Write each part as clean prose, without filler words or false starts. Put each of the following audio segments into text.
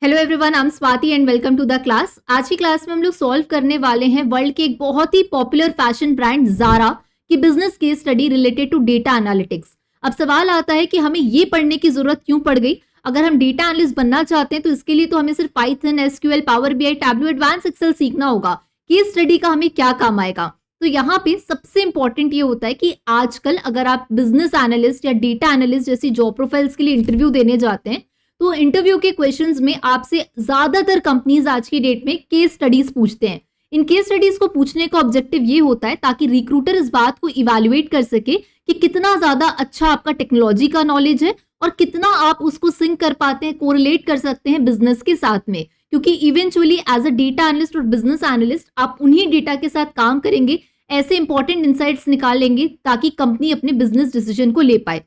Hello everyone, I am Swati and welcome to the class. आज की class में हम लोग सॉल्व करने वाले हैं वर्ल्ड के एक बहुत ही पॉपुलर फैशन ब्रांड ज़ारा की business case study related to data analytics. अब सवाल आता है कि हमें ये पढ़ने की जरूरत क्यों पड़ गई। अगर हम डेटा एनालिस्ट बनना चाहते हैं तो इसके लिए तो हमें सिर्फ Python, SQL, Power BI, Tableau, advance Excel सीखना होगा। केस स्टडी का हमें क्या काम आएगा? तो यहाँ पे सबसे इंपॉर्टेंट ये होता है कि आजकल अगर आप बिजनेस एनालिस्ट या डेटा एनालिस्ट जैसी जॉब प्रोफाइल्स के लिए इंटरव्यू देने जाते हैं तो इंटरव्यू के क्वेश्चंस में आपसे ज्यादातर कंपनीज आज की डेट में केस स्टडीज पूछते हैं। इन केस स्टडीज को पूछने का ऑब्जेक्टिव ये होता है ताकि रिक्रूटर इस बात को इवैल्यूएट कर सके कि कितना ज्यादा अच्छा आपका टेक्नोलॉजी का नॉलेज है और कितना आप उसको सिंक कर पाते हैं, कोरिलेट कर सकते हैं बिजनेस के साथ में। क्योंकि eventually as a data analyst और बिजनेस एनालिस्ट आप उन्हीं डेटा के साथ काम करेंगे, ऐसे इंपॉर्टेंट इंसाइट्स निकालेंगे ताकि कंपनी अपने बिजनेस डिसीजन को ले पाए।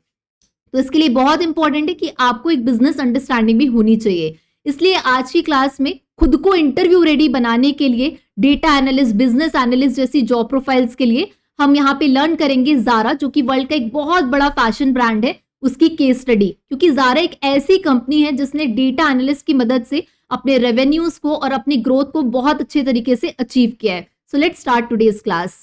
तो इसके लिए बहुत इंपॉर्टेंट है कि आपको एक बिजनेस अंडरस्टैंडिंग भी होनी चाहिए। इसलिए आज की क्लास में खुद को इंटरव्यू रेडी बनाने के लिए डेटा एनालिस्ट, बिजनेस एनालिस्ट जैसी जॉब प्रोफाइल्स के लिए हम यहाँ पे लर्न करेंगे ज़ारा, जो कि वर्ल्ड का एक बहुत बड़ा फैशन ब्रांड है, उसकी केस स्टडी। क्योंकि ज़ारा एक ऐसी कंपनी है जिसने डेटा एनालिस्ट की मदद से अपने रेवेन्यूज को और अपनी ग्रोथ को बहुत अच्छे तरीके से अचीव किया है। So let's start today's class.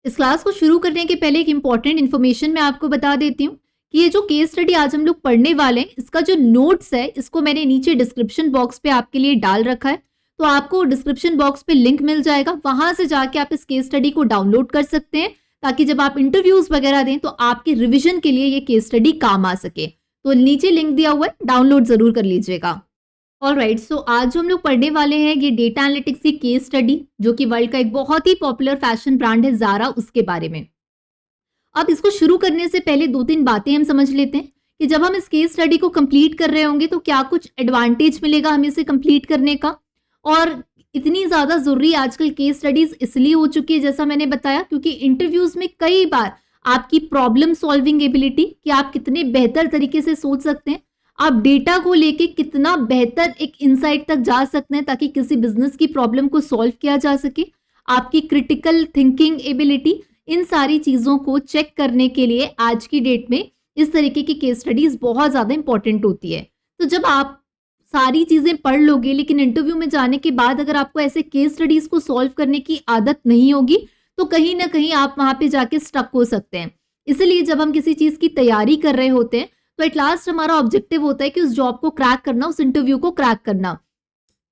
इस क्लास को शुरू करने के पहले एक इंपॉर्टेंट इन्फॉर्मेशन मैं आपको बता देती हूँ कि ये जो केस स्टडी आज हम लोग पढ़ने वाले हैं, इसका जो नोट्स है इसको मैंने नीचे डिस्क्रिप्शन बॉक्स पे आपके लिए डाल रखा है। तो आपको डिस्क्रिप्शन बॉक्स पे लिंक मिल जाएगा, वहां से जाके आप इस केस स्टडी को डाउनलोड कर सकते हैं ताकि जब आप इंटरव्यूज वगैरह दें तो आपके रिविजन के लिए ये केस स्टडी काम आ सके। तो नीचे लिंक दिया हुआ है, डाउनलोड जरूर कर लीजिएगा। ऑलराइट, सो आज जो हम लोग पढ़ने वाले हैं ये डेटा एनालिटिक्स की केस स्टडी, जो कि वर्ल्ड का एक बहुत ही पॉपुलर फैशन ब्रांड है ज़ारा, उसके बारे में। अब इसको शुरू करने से पहले दो तीन बातें हम समझ लेते हैं कि जब हम इस केस स्टडी को कंप्लीट कर रहे होंगे तो क्या कुछ एडवांटेज मिलेगा हमें इसे कंप्लीट करने का। और इतनी ज़्यादा ज़रूरी आजकल केस स्टडीज इसलिए हो चुकी है, जैसा मैंने बताया, क्योंकि इंटरव्यूज में कई बार आपकी प्रॉब्लम सॉल्विंग एबिलिटी, कि आप कितने बेहतर तरीके से सोच सकते हैं, आप डेटा को लेके कितना बेहतर एक इंसाइट तक जा सकते हैं ताकि किसी बिजनेस की प्रॉब्लम को सॉल्व किया जा सके, आपकी क्रिटिकल थिंकिंग एबिलिटी, इन सारी चीज़ों को चेक करने के लिए आज की डेट में इस तरीके की केस स्टडीज बहुत ज़्यादा इंपॉर्टेंट होती है। तो जब आप सारी चीज़ें पढ़ लोगे लेकिन इंटरव्यू में जाने के बाद अगर आपको ऐसे केस स्टडीज को सॉल्व करने की आदत नहीं होगी तो कहीं ना कहीं आप वहाँ पे जाके स्टक हो सकते हैं। इसलिए जब हम किसी चीज़ की तैयारी कर रहे होते हैं तो एट लास्ट हमारा ऑब्जेक्टिव होता है कि उस जॉब को क्रैक करना, उस इंटरव्यू को क्रैक करना,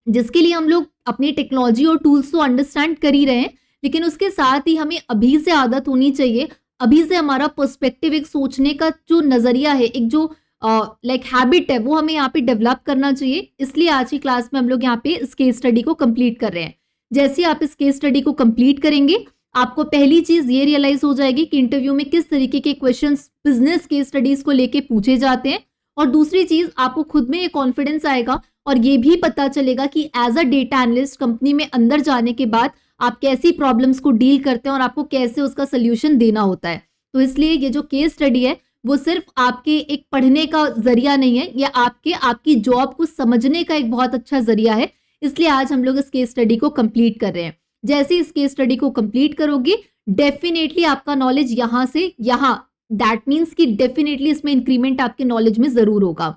जिसके लिए हम लोग अपनी टेक्नोलॉजी और टूल्स तो अंडरस्टैंड कर ही रहे हैं, लेकिन उसके साथ ही हमें अभी से आदत होनी चाहिए, अभी से हमारा पर्सपेक्टिव, एक सोचने का जो नजरिया है, एक जो लाइक हैबिट है, वो हमें यहाँ पे डेवलप करना चाहिए। इसलिए आज की क्लास में हम लोग यहाँ पे इस केस स्टडी को कंप्लीट कर रहे हैं। जैसे आप इस केस स्टडी को कंप्लीट करेंगे आपको पहली चीज ये रियलाइज हो जाएगी कि इंटरव्यू में किस तरीके के क्वेश्चंस बिजनेस केस स्टडीज को लेके पूछे जाते हैं, और दूसरी चीज आपको खुद में ये कॉन्फिडेंस आएगा और ये भी पता चलेगा कि as a data analyst company में अंदर जाने के बाद आप कैसी प्रॉब्लम्स को डील करते हैं और आपको कैसे उसका सोल्यूशन देना होता है। तो इसलिए ये जो केस स्टडी है वो सिर्फ आपके एक पढ़ने का जरिया नहीं है, ये आपकी जॉब को समझने का एक बहुत अच्छा जरिया है। इसलिए आज हम लोग इस केस स्टडी को कंप्लीट कर रहे हैं। जैसे इस केस स्टडी को कंप्लीट करोगे डेफिनेटली आपका नॉलेज यहाँ से यहाँ, दैट मीन्स कि डेफिनेटली इसमें इंक्रीमेंट आपके नॉलेज में जरूर होगा।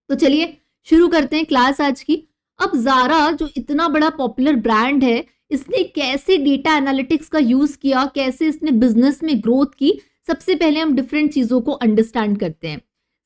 तो चलिए शुरू करते हैं क्लास आज की। अब ज़ारा जो इतना बड़ा पॉपुलर ब्रांड है, इसने कैसे डेटा एनालिटिक्स का यूज किया, कैसे इसने बिजनेस में ग्रोथ की, सबसे पहले हम डिफरेंट चीजों को अंडरस्टैंड करते हैं।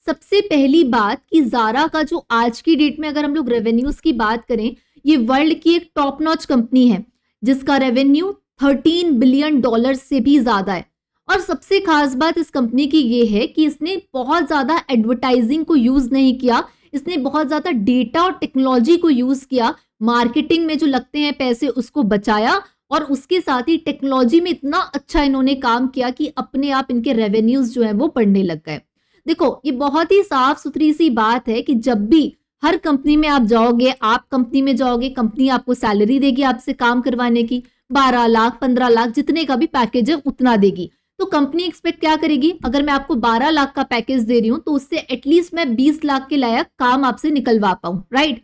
सबसे पहली बात कि ज़ारा का जो आज की डेट में अगर हम लोग रेवेन्यूज की बात करें, ये वर्ल्ड की एक टॉप नॉच कंपनी है जिसका रेवेन्यू $13 बिलियन से भी ज्यादा है। और सबसे खास बात इस कंपनी की ये है कि इसने बहुत ज्यादा एडवर्टाइजिंग को यूज नहीं किया, इसने बहुत ज्यादा डेटा और टेक्नोलॉजी को यूज किया, मार्केटिंग में जो लगते हैं पैसे उसको बचाया, और उसके साथ ही टेक्नोलॉजी में इतना अच्छा इन्होंने काम किया कि अपने आप इनके रेवेन्यूज जो है वो बढ़ने लग गए। देखो ये बहुत ही साफ सुथरी सी बात है कि जब भी हर कंपनी में आप जाओगे, आप कंपनी में जाओगे, कंपनी आपको सैलरी देगी आपसे काम करवाने की, 12 लाख 15 लाख जितने का भी पैकेज है उतना देगी। तो कंपनी एक्सपेक्ट क्या करेगी, अगर मैं आपको 12 लाख का पैकेज दे रही हूं तो उससे एटलीस्ट मैं 20 लाख के लायक काम आपसे निकलवा पाऊं, राइट।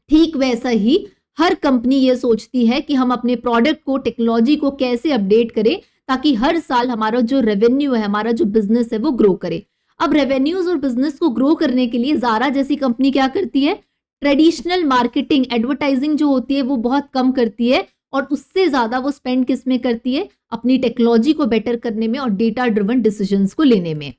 ठीक वैसा ही हर कंपनी ये सोचती है कि हम अपने प्रोडक्ट को, टेक्नोलॉजी को कैसे अपडेट करें ताकि हर साल हमारा जो रेवेन्यू है, हमारा जो बिजनेस है वो ग्रो करे। अब रेवेन्यूज और बिजनेस को ग्रो करने के लिए ज़ारा जैसी कंपनी क्या करती है, ट्रेडिशनल मार्केटिंग एडवर्टाइजिंग जो होती है वो बहुत कम करती है और उससे ज्यादा वो स्पेंड किस में करती है, अपनी टेक्नोलॉजी को बेटर करने में और डेटा ड्रिवन डिसीजंस को लेने में।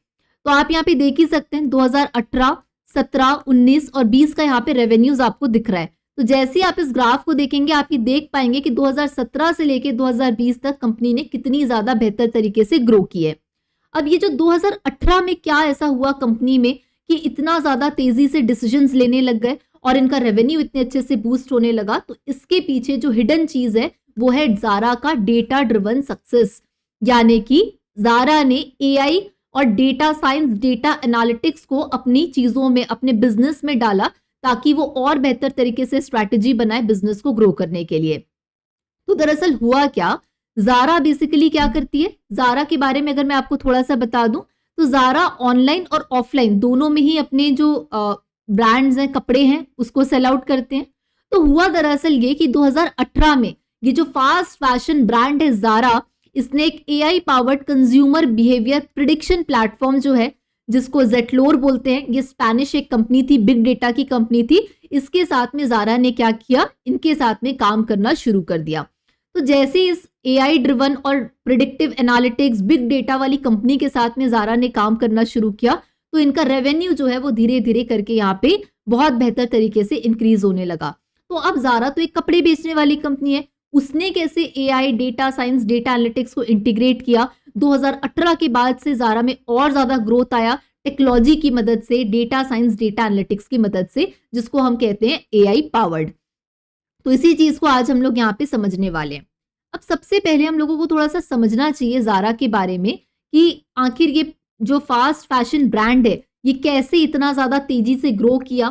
तो आप यहाँ पे देख ही सकते हैं 2018, 17, 19 और 20 का यहाँ पे रेवेन्यूज आपको दिख रहा है। तो जैसे ही आप इस ग्राफ को देखेंगे आप ये देख पाएंगे कि 2017 से लेके 2020 तक कंपनी ने कितनी ज्यादा बेहतर तरीके से ग्रो की है। अब ये जो 2018 में क्या ऐसा हुआ कंपनी में कि इतना ज्यादा तेजी से डिसीजंस लेने लग गए और इनका रेवेन्यू इतने अच्छे से बूस्ट होने लगा, तो इसके पीछे जो हिडन चीज है वो है जारा का डेटा ड्रिवन सक्सेस। यानी कि जारा ने एआई और डेटा साइंस, डेटा एनालिटिक्स को अपनी चीजों में, अपने बिजनेस में डाला ताकि वो और बेहतर तरीके से स्ट्रैटेजी बनाए बिजनेस को ग्रो करने के लिए। तो दरअसल हुआ क्या, जारा बेसिकली क्या करती है, जारा के बारे में अगर मैं आपको थोड़ा सा बता दूं तो जारा ऑनलाइन और ऑफलाइन दोनों में ही अपने जो ब्रांड्स हैं, कपड़े हैं, उसको सेल आउट करते हैं। तो हुआ दरअसल ये कि 2018 में ये जो फास्ट फैशन ब्रांड है जारा, इसने एक AI powered consumer behaviour prediction platform जो है, जिसको जेटलोर बोलते हैं, ये स्पेनिश एक कंपनी थी, बिग डेटा की कंपनी थी, इसके साथ में जारा ने क्या किया, इनके साथ में काम करना शुरू कर दिया। तो जैसे इस एआई ड्रिवन और प्रिडिक्टिव एनालिटिक्स, बिग डेटा वाली कंपनी के साथ में जारा ने काम करना शुरू किया, तो इनका रेवेन्यू जो है वो धीरे धीरे करके यहाँ पे बहुत बेहतर तरीके से इंक्रीज होने लगा। तो अब जारा तो एक कपड़े बेचने वाली कंपनी है, उसने कैसे AI, data science, data analytics को इंटीग्रेट किया। 2018 के बाद से जारा में और ज्यादा ग्रोथ आया टेक्नोलॉजी की मदद से, डेटा साइंस, डेटा एनालिटिक्स की मदद से, जिसको हम कहते हैं एआई पावर्ड। तो इसी चीज को आज हम लोग यहाँ पे समझने वाले हैं। अब सबसे पहले हम लोगों को थोड़ा सा समझना चाहिए जारा के बारे में कि आखिर ये जो फास्ट फैशन ब्रांड है ये कैसे इतना ज्यादा तेजी से ग्रो किया।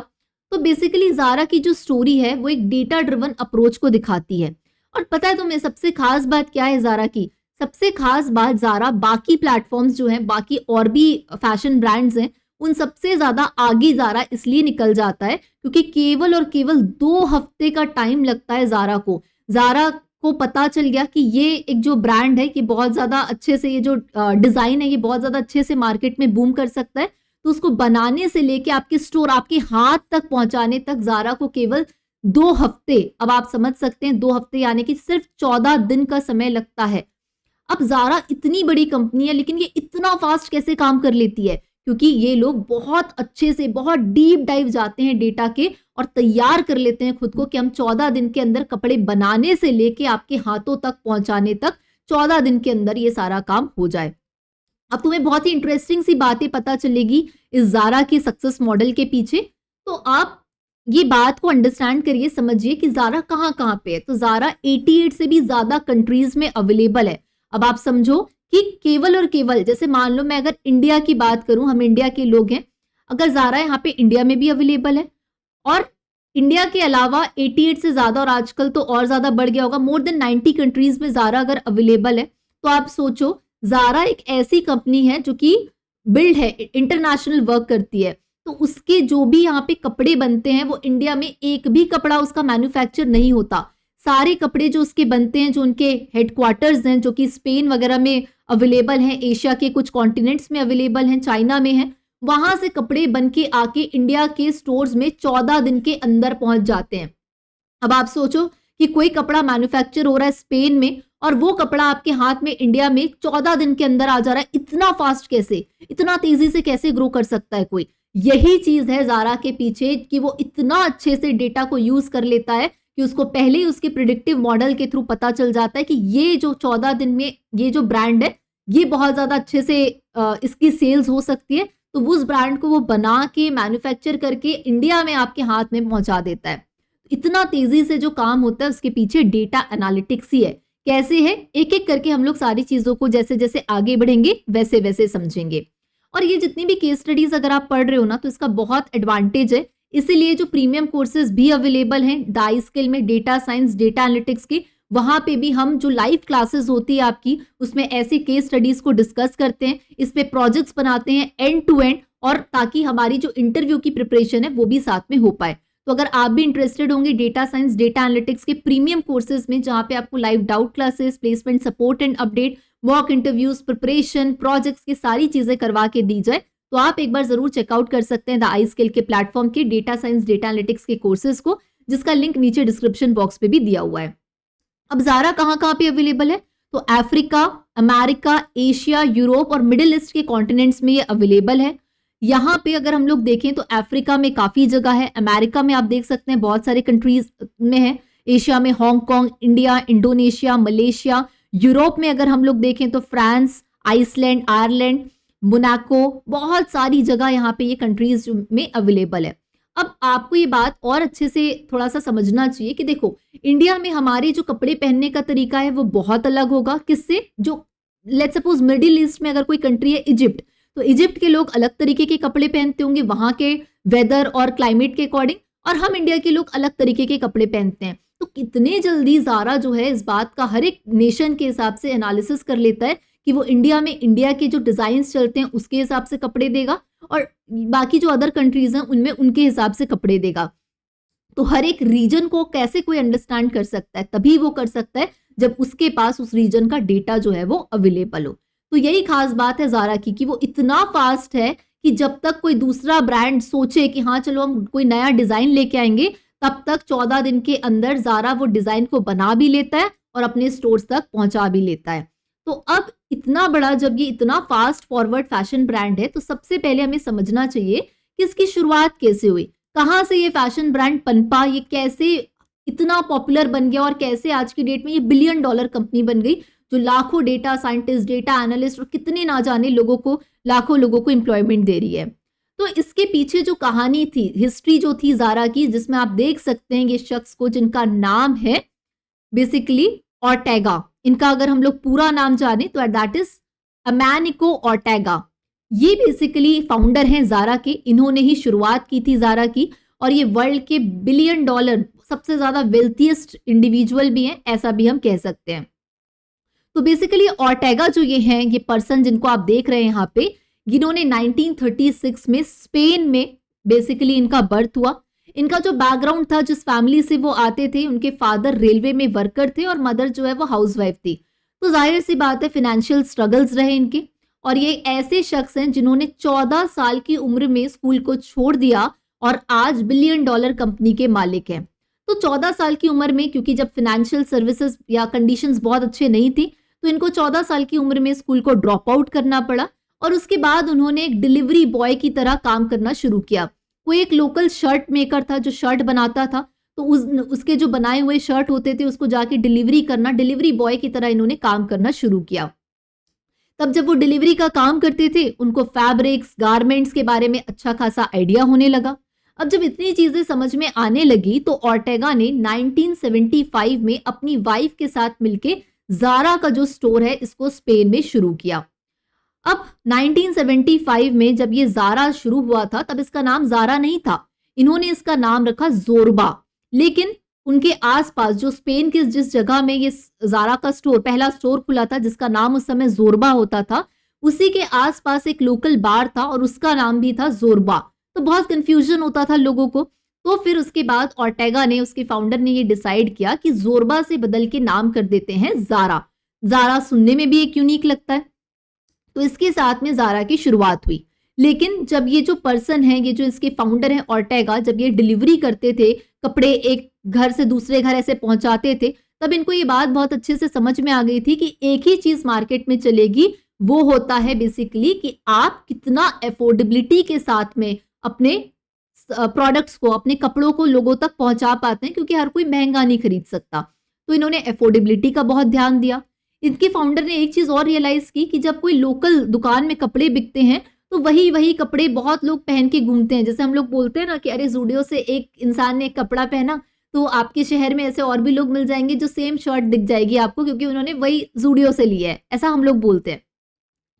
तो बेसिकली जारा की जो स्टोरी है वो एक डेटा ड्रिवन अप्रोच को दिखाती है। और पता है तुम्हें सबसे खास बात क्या है जारा की? सबसे खास बात, जारा बाकी प्लेटफॉर्म्स जो हैं, बाकी और भी फैशन ब्रांड्स हैं, उन सबसे ज्यादा आगे जारा इसलिए निकल जाता है क्योंकि केवल और केवल 2 हफ्ते का टाइम लगता है जारा को। जारा को पता चल गया कि ये एक जो ब्रांड है कि बहुत ज्यादा अच्छे से, ये जो डिजाइन है ये बहुत ज्यादा अच्छे से मार्केट में बूम कर सकता है। तो उसको बनाने से लेके आपके स्टोर, आपके हाथ तक पहुंचाने तक जारा को केवल 2 हफ्ते, अब आप समझ सकते हैं 2 हफ्ते यानी कि सिर्फ 14 दिन का समय लगता है। अब जारा इतनी बड़ी कंपनी है लेकिन ये इतना फास्ट कैसे काम कर लेती है? क्योंकि ये लोग बहुत अच्छे से, बहुत डीप डाइव जाते हैं डेटा के और तैयार कर लेते हैं खुद को कि हम 14 दिन के अंदर कपड़े बनाने से लेके आपके हाथों तक पहुंचाने तक 14 दिन के अंदर ये सारा काम हो जाए। अब तुम्हें बहुत ही इंटरेस्टिंग सी बातें पता चलेगी इस जारा की सक्सेस मॉडल के पीछे। तो आप ये बात को अंडरस्टैंड करिए, समझिए कि जारा कहाँ कहाँ पे है। तो जारा 88 से भी ज्यादा कंट्रीज में अवेलेबल है। अब आप समझो कि केवल और केवल, जैसे मान लो मैं अगर इंडिया की बात करूं, हम इंडिया के लोग हैं, अगर जारा यहाँ पे इंडिया में भी अवेलेबल है और इंडिया के अलावा 88 से ज्यादा, और आजकल तो और ज्यादा बढ़ गया होगा, मोर देन 90 कंट्रीज में जारा अगर अवेलेबल है, तो आप सोचो जारा एक ऐसी कंपनी है जो कि बिल्ड है, इंटरनेशनल वर्क करती है। तो उसके जो भी यहाँ पे कपड़े बनते हैं वो इंडिया में एक भी कपड़ा उसका मैन्युफैक्चर नहीं होता। सारे कपड़े जो उसके बनते हैं, जो उनके हेडक्वार्टर्स हैं, जो कि स्पेन वगैरह में अवेलेबल हैं, एशिया के कुछ कॉन्टिनेंट्स में अवेलेबल हैं, चाइना में हैं, वहां से कपड़े बन के आके इंडिया के स्टोर्स में 14 दिन के अंदर पहुंच जाते हैं। अब आप सोचो कि कोई कपड़ा मैन्युफैक्चर हो रहा है स्पेन में और वो कपड़ा आपके हाथ में इंडिया में 14 दिन के अंदर आ जा रहा है। इतना फास्ट कैसे, इतना तेजी से कैसे ग्रो कर सकता है कोई? यही चीज है जारा के पीछे कि वो इतना अच्छे से डेटा को यूज कर लेता है कि उसको पहले ही उसके प्रिडिक्टिव मॉडल के थ्रू पता चल जाता है कि ये जो 14 दिन में ये जो ब्रांड है ये बहुत ज्यादा अच्छे से इसकी सेल्स हो सकती है। तो उस ब्रांड को वो बना के, मैन्युफैक्चर करके इंडिया में आपके हाथ में पहुंचा देता है। इतना तेजी से जो काम होता है उसके पीछे डेटा एनालिटिक्स ही है। कैसे है, एक एक करके हम लोग सारी चीजों को जैसे जैसे आगे बढ़ेंगे वैसे वैसे समझेंगे। और ये जितनी भी केस स्टडीज अगर आप पढ़ रहे हो ना, तो इसका बहुत एडवांटेज है। इसीलिए जो प्रीमियम कोर्सेज भी अवेलेबल हैं डाई स्किल में, डेटा साइंस, डेटा एनालिटिक्स के, वहां पे भी हम जो लाइव क्लासेस होती है आपकी, उसमें ऐसे केस स्टडीज को डिस्कस करते हैं, इस पे प्रोजेक्ट्स बनाते हैं एंड टू एंड, और ताकि हमारी जो इंटरव्यू की प्रिपरेशन है वो भी साथ में हो पाए। तो अगर आप भी इंटरेस्टेड होंगे डेटा साइंस, डेटा एनालिटिक्स के प्रीमियम कोर्सेज में, जहां पे आपको live doubt classes, placement support and update, mock interviews, preparation, projects की सारी चीजें करवा के दी जाए, तो आप एक बार जरूर चेकआउट कर सकते हैं द आई स्किल के प्लेटफॉर्म के डेटा साइंस डेटा एनालिटिक्स के कोर्सेज को, जिसका लिंक नीचे डिस्क्रिप्शन बॉक्स पे भी दिया हुआ है। अब जारा कहाँ कहाँ पे अवेलेबल है, तो अफ्रीका, अमेरिका, एशिया, यूरोप और मिडिल ईस्ट के कॉन्टिनेंट्स में ये अवेलेबल है। यहाँ पे अगर हम लोग देखें तो अफ्रीका में काफी जगह है, अमेरिका में आप देख सकते हैं बहुत सारे कंट्रीज में है, एशिया में Hong Kong, India, Indonesia, Malaysia, Europe में अगर हम लोग देखें तो फ्रांस, आइसलैंड, आयरलैंड, मोनाको, बहुत सारी जगह यहाँ पे ये कंट्रीज में अवेलेबल है। अब आपको ये बात और अच्छे से थोड़ा सा समझना चाहिए कि देखो, इंडिया में हमारे जो कपड़े पहनने का तरीका है वो बहुत अलग होगा किससे, जो लेट्स सपोज मिडिल ईस्ट में अगर कोई कंट्री है इजिप्ट, तो इजिप्ट के लोग अलग तरीके के कपड़े पहनते होंगे वहां के वेदर और क्लाइमेट के अकॉर्डिंग, और हम इंडिया के लोग अलग तरीके के कपड़े पहनते हैं। तो कितने जल्दी जारा जो है इस बात का हर एक नेशन के हिसाब से एनालिसिस कर लेता है कि वो इंडिया में इंडिया के जो डिजाइन चलते हैं उसके हिसाब से कपड़े देगा, और बाकी जो अदर कंट्रीज हैं उनमें उनके हिसाब से कपड़े देगा। तो हर एक रीजन को कैसे कोई अंडरस्टैंड कर सकता है, तभी वो कर सकता है जब उसके पास उस रीजन का डेटा जो है वो अवेलेबल हो। तो यही खास बात है जारा की कि वो इतना फास्ट है कि जब तक कोई दूसरा ब्रांड सोचे कि हाँ चलो हम कोई नया डिजाइन लेके आएंगे, तब तक 14 दिन के अंदर जारा वो डिजाइन को बना भी लेता है और अपने स्टोर्स तक पहुंचा भी लेता है। तो अब इतना बड़ा, जब ये इतना फास्ट फॉरवर्ड फैशन ब्रांड है, तो सबसे पहले हमें समझना चाहिए कि इसकी शुरुआत कैसे हुई, कहाँ से ये फैशन ब्रांड पनपा, ये कैसे इतना पॉपुलर बन गया और कैसे आज की डेट में ये $1 बिलियन कंपनी बन गई, जो लाखों डेटा साइंटिस्ट, डेटा एनालिस्ट और कितने ना जाने लोगों को, लाखों लोगों को एम्प्लॉयमेंट दे रही है। तो इसके पीछे जो कहानी थी, हिस्ट्री जो थी जारा की, जिसमें आप देख सकते हैं ये शख्स को जिनका नाम है बेसिकली ऑर्टेगा, इनका अगर हम लोग पूरा नाम जाने तो दैट इज अमेनिको ऑर्टेगा। ये बेसिकली फाउंडर हैं जारा के, इन्होंने ही शुरुआत की थी जारा की, और ये वर्ल्ड के $1 बिलियन सबसे ज्यादा वेल्थीएस्ट इंडिविजुअल भी हैं, ऐसा भी हम कह सकते हैं। तो बेसिकली ऑर्टेगा जो ये हैं, ये पर्सन जिनको आप देख रहे हैं यहाँ पे, जिन्होंने 1936 में स्पेन में बेसिकली इनका बर्थ हुआ। इनका जो बैकग्राउंड था, जिस फैमिली से वो आते थे, उनके फादर रेलवे में वर्कर थे और मदर जो है वो हाउसवाइफ थी। तो जाहिर सी बात है फिनेंशियल स्ट्रगल्स रहे इनके, और ये ऐसे शख्स हैं जिन्होंने 14 साल की उम्र में स्कूल को छोड़ दिया और आज $1 बिलियन कंपनी के मालिक हैं। तो 14 साल की उम्र में, क्योंकि जब फिनेंशियल सर्विसेज या कंडीशंस बहुत अच्छे नहीं थी, तो इनको 14 साल की उम्र में स्कूल को ड्रॉप आउट करना पड़ा, और उसके बाद उन्होंने एक डिलीवरी बॉय की तरह काम करना शुरू किया। कोई एक लोकल शर्ट मेकर था जो शर्ट बनाता था, तो उसके जो बनाए हुए शर्ट होते थे उसको जाके डिलीवरी करना, डिलीवरी बॉय की तरह इन्होंने काम करना शुरू किया। तब जब वो डिलीवरी का काम करते थे, उनको फैब्रिक्स, गारमेंट्स के बारे में अच्छा खासा आइडिया होने लगा। अब जब इतनी चीजें समझ में आने लगी, तो ऑर्टेगा ने 1975 में अपनी वाइफ के साथ मिलके जारा का जो स्टोर है इसको स्पेन में शुरू किया। अब 1975 में जब ये जारा शुरू हुआ था, तब इसका नाम जारा नहीं था, इन्होंने इसका नाम रखा जोरबा। लेकिन उनके आसपास जो स्पेन के जिस जगह में ये जारा का स्टोर, पहला स्टोर खुला था जिसका नाम उस समय जोरबा होता था, उसी के आसपास एक लोकल बार था और उसका नाम भी था जोरबा। तो बहुत कंफ्यूजन होता था लोगों को। तो फिर उसके बाद ऑर्टेगा ने, उसके फाउंडर ने ये डिसाइड किया कि जोरबा से बदल के नाम कर देते हैं जारा। जारा सुनने में भी एक यूनिक लगता है, तो इसके साथ में जारा की शुरुआत हुई। लेकिन जब ये जो पर्सन है, ये जो इसके फाउंडर हैं ऑर्टेगा, जब ये डिलीवरी करते थे, कपड़े एक घर से दूसरे घर ऐसे पहुंचाते थे, तब इनको ये बात बहुत अच्छे से समझ में आ गई थी कि एक ही चीज मार्केट में चलेगी, वो होता है बेसिकली कि आप कितना अफोर्डेबिलिटी के साथ में अपने प्रोडक्ट्स को, अपने कपड़ों को लोगों तक पहुंचा पाते हैं, क्योंकि हर कोई महंगा नहीं खरीद सकता। तो इन्होंने अफोर्डेबिलिटी का बहुत ध्यान दिया। इनके फाउंडर ने एक चीज और रियलाइज की कि जब कोई लोकल दुकान में कपड़े बिकते हैं, तो वही कपड़े बहुत लोग पहन के घूमते हैं। जैसे हम लोग बोलते हैं ना कि अरे जूडियो से एक इंसान ने एक कपड़ा पहना, तो आपके शहर में ऐसे और भी लोग मिल जाएंगे जो सेम शर्ट दिख जाएगी आपको, क्योंकि उन्होंने वही जूडियो से लिया है। ऐसा हम लोग बोलते हैं,